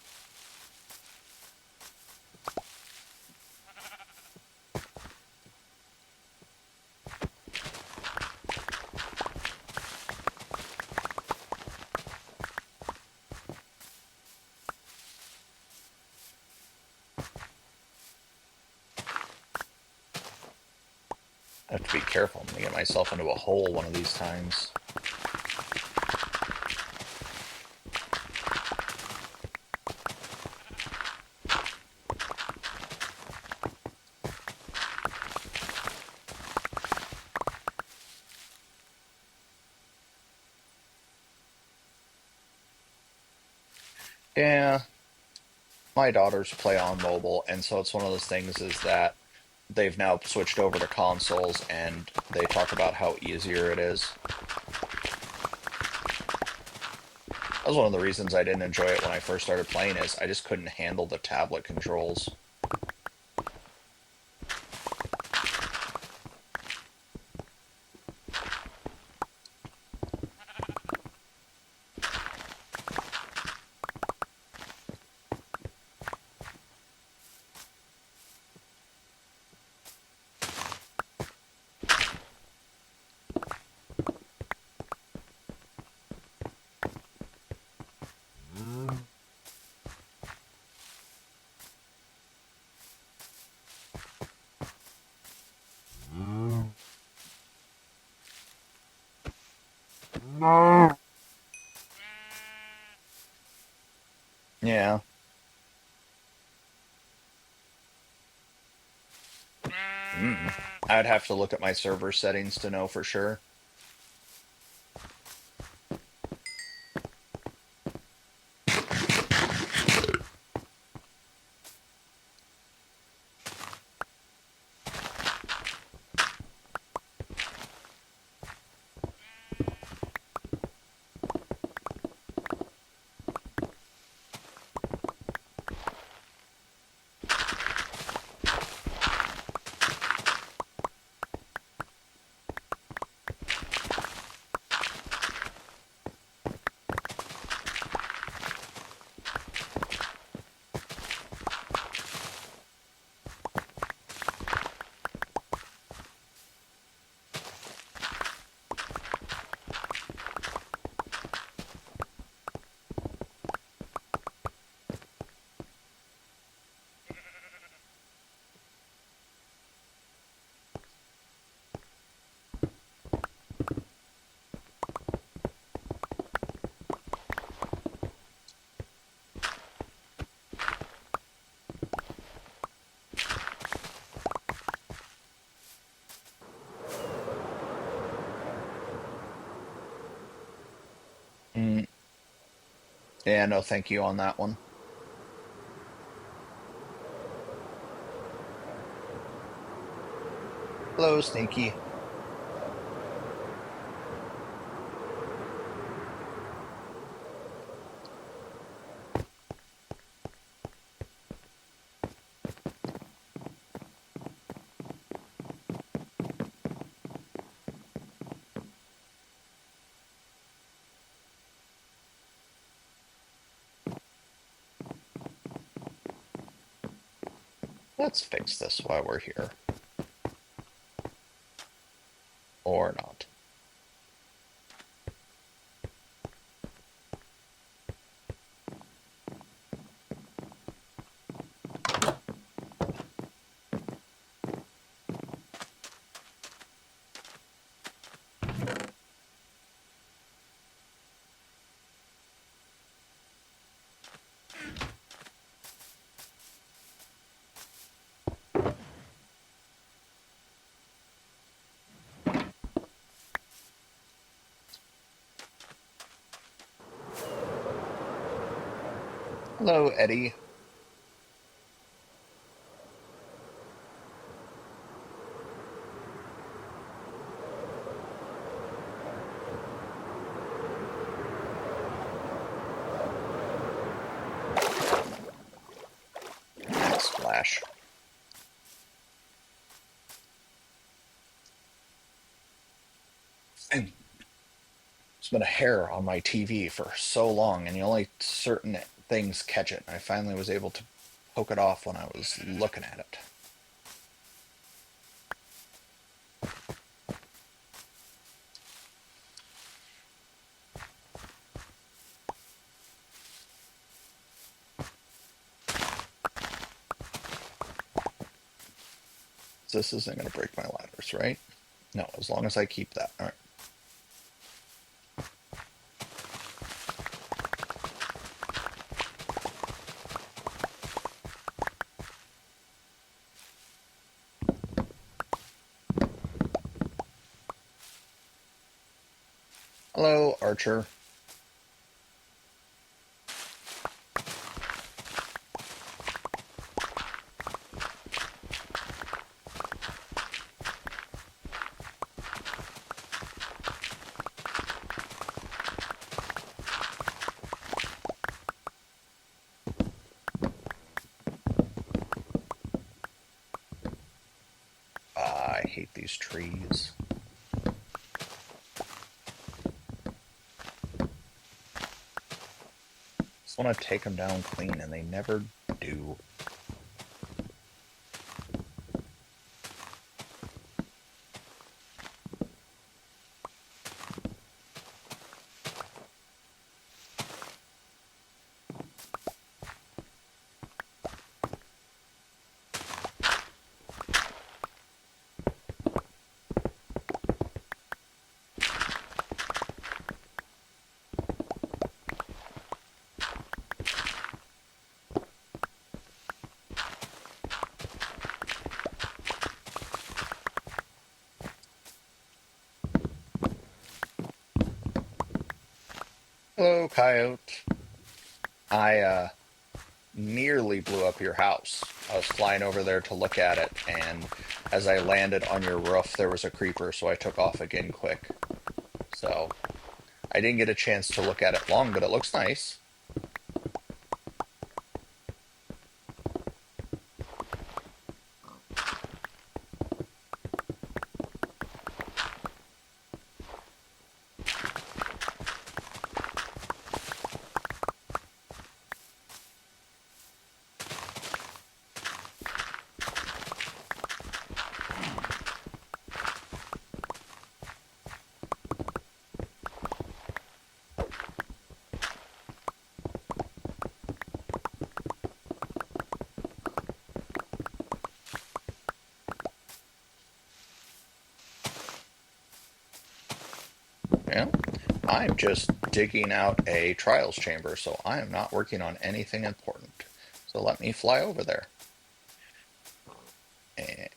I have to be careful. I'm gonna get myself into a hole one of these times. Yeah, my daughters play on mobile, and so it's one of those things is that they've now switched over to consoles, and they talk about how easier it is. That was one of the reasons I didn't enjoy it when I first started playing is I just couldn't handle the tablet controls. Yeah. I'd have to look at my server settings to know for sure. Mm, yeah, no, thank you on that one. Hello, Sneaky. Let's fix this while we're here. or not. Hello, Eddie. Splash. There's been a hair on my TV for so long, and only certain things catch it. I finally was able to poke it off when I was looking at it. This isn't going to break my ladders, right? No, as long as I keep that. All right. Hello, Archer. I hate these trees. Just want to take them down clean, and they never do. Hello, Coyote. I nearly blew up your house. I was flying over there to look at it, and as I landed on your roof, there was a creeper, so I took off again quick. So I didn't get a chance to look at it long, but it looks nice. Yeah, I'm just digging out a trials chamber, so I am not working on anything important. So let me fly over there. And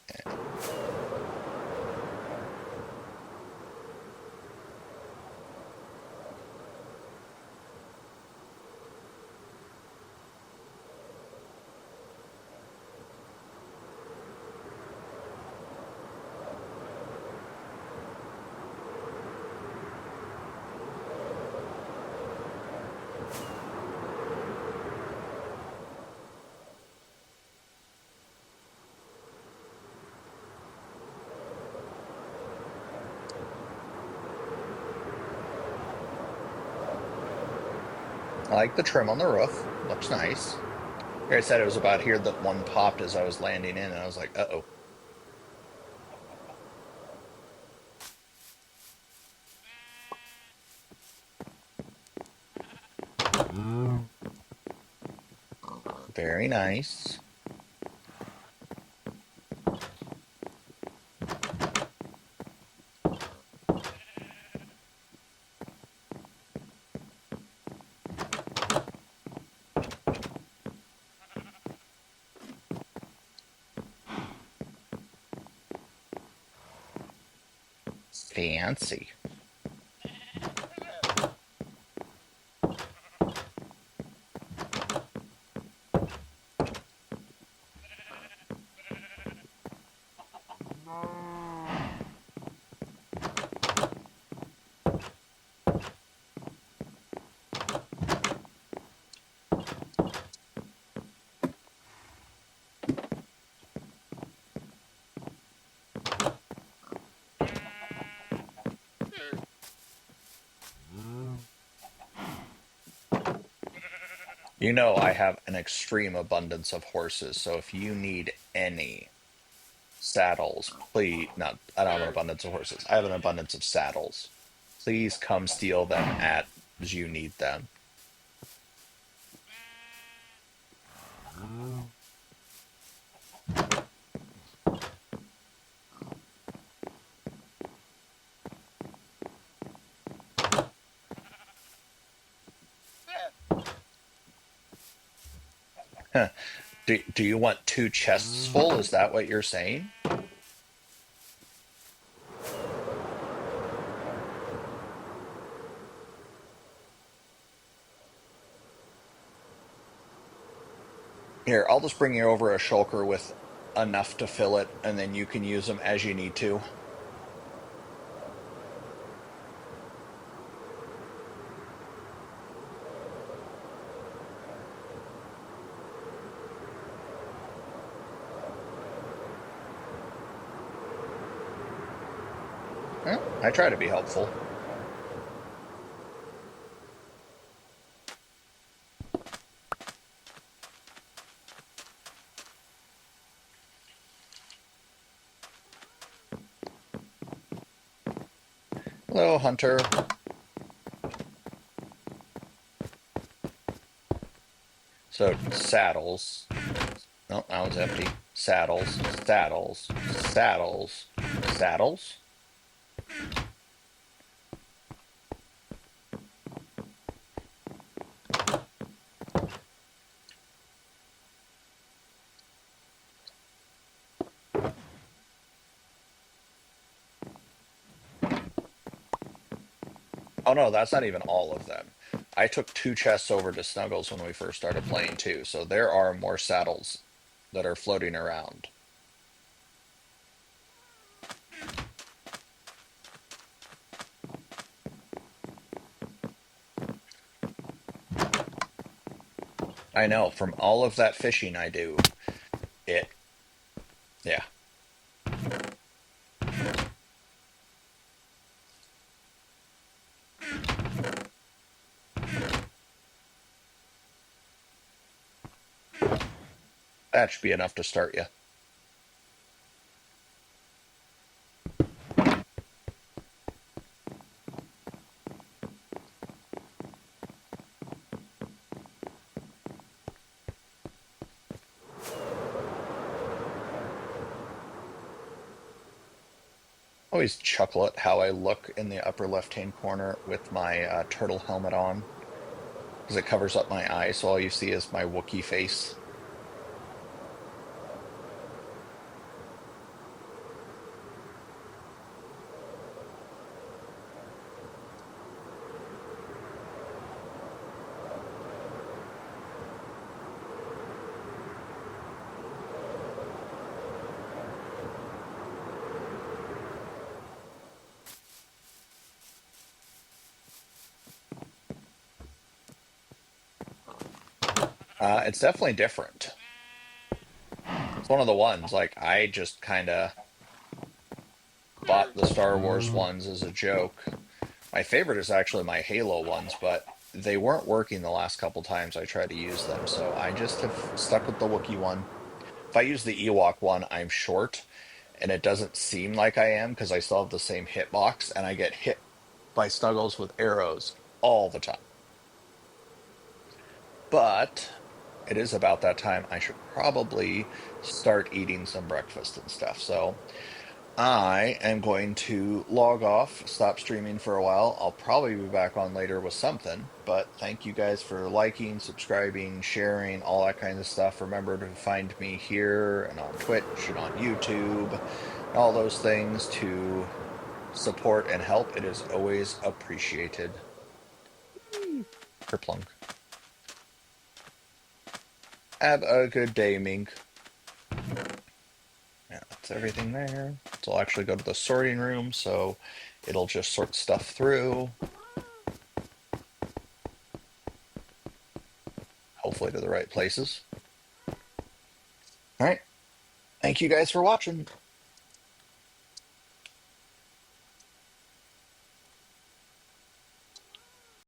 I like the trim on the roof. Looks nice. Like I said, it was about here that one popped as I was landing in, and I was like, uh-oh. Very nice. Fancy. You know, I have an extreme abundance of horses, so if you need any saddles, please, not, I don't have an abundance of horses. I have an abundance of saddles. Please come steal them as you need them. Huh. Do you want two chests full? Is that what you're saying? Here, I'll just bring you over a shulker with enough to fill it, and then you can use them as you need to. I try to be helpful. Hello, Hunter. So, saddles. No, that was empty. Saddles, saddles, saddles, saddles. Oh no, that's not even all of them. I took two chests over to Snuggles when we first started playing too, so there are more saddles that are floating around. I know, from all of that fishing I do, it, yeah, that should be enough to start you. Always chuckle at how I look in the upper left-hand corner with my turtle helmet on, because it covers up my eyes, so all you see is my Wookiee face. It's definitely different. It's one of the ones, like, I just kind of bought the Star Wars ones as a joke. My favorite is actually my Halo ones, but they weren't working the last couple times I tried to use them, so I just have stuck with the Wookiee one. If I use the Ewok one, I'm short, and it doesn't seem like I am because I still have the same hitbox, and I get hit by Snuggles with arrows all the time. But it is about that time. I should probably start eating some breakfast and stuff. So I am going to log off, stop streaming for a while. I'll probably be back on later with something, but thank you guys for liking, subscribing, sharing, all that kind of stuff. Remember to find me here and on Twitch and on YouTube and all those things to support and help. It is always appreciated. Kerplunk. Have a good day, Mink. Yeah, that's everything there. So I'll actually go to the sorting room, so it'll just sort stuff through, hopefully to the right places. All right. Thank you guys for watching.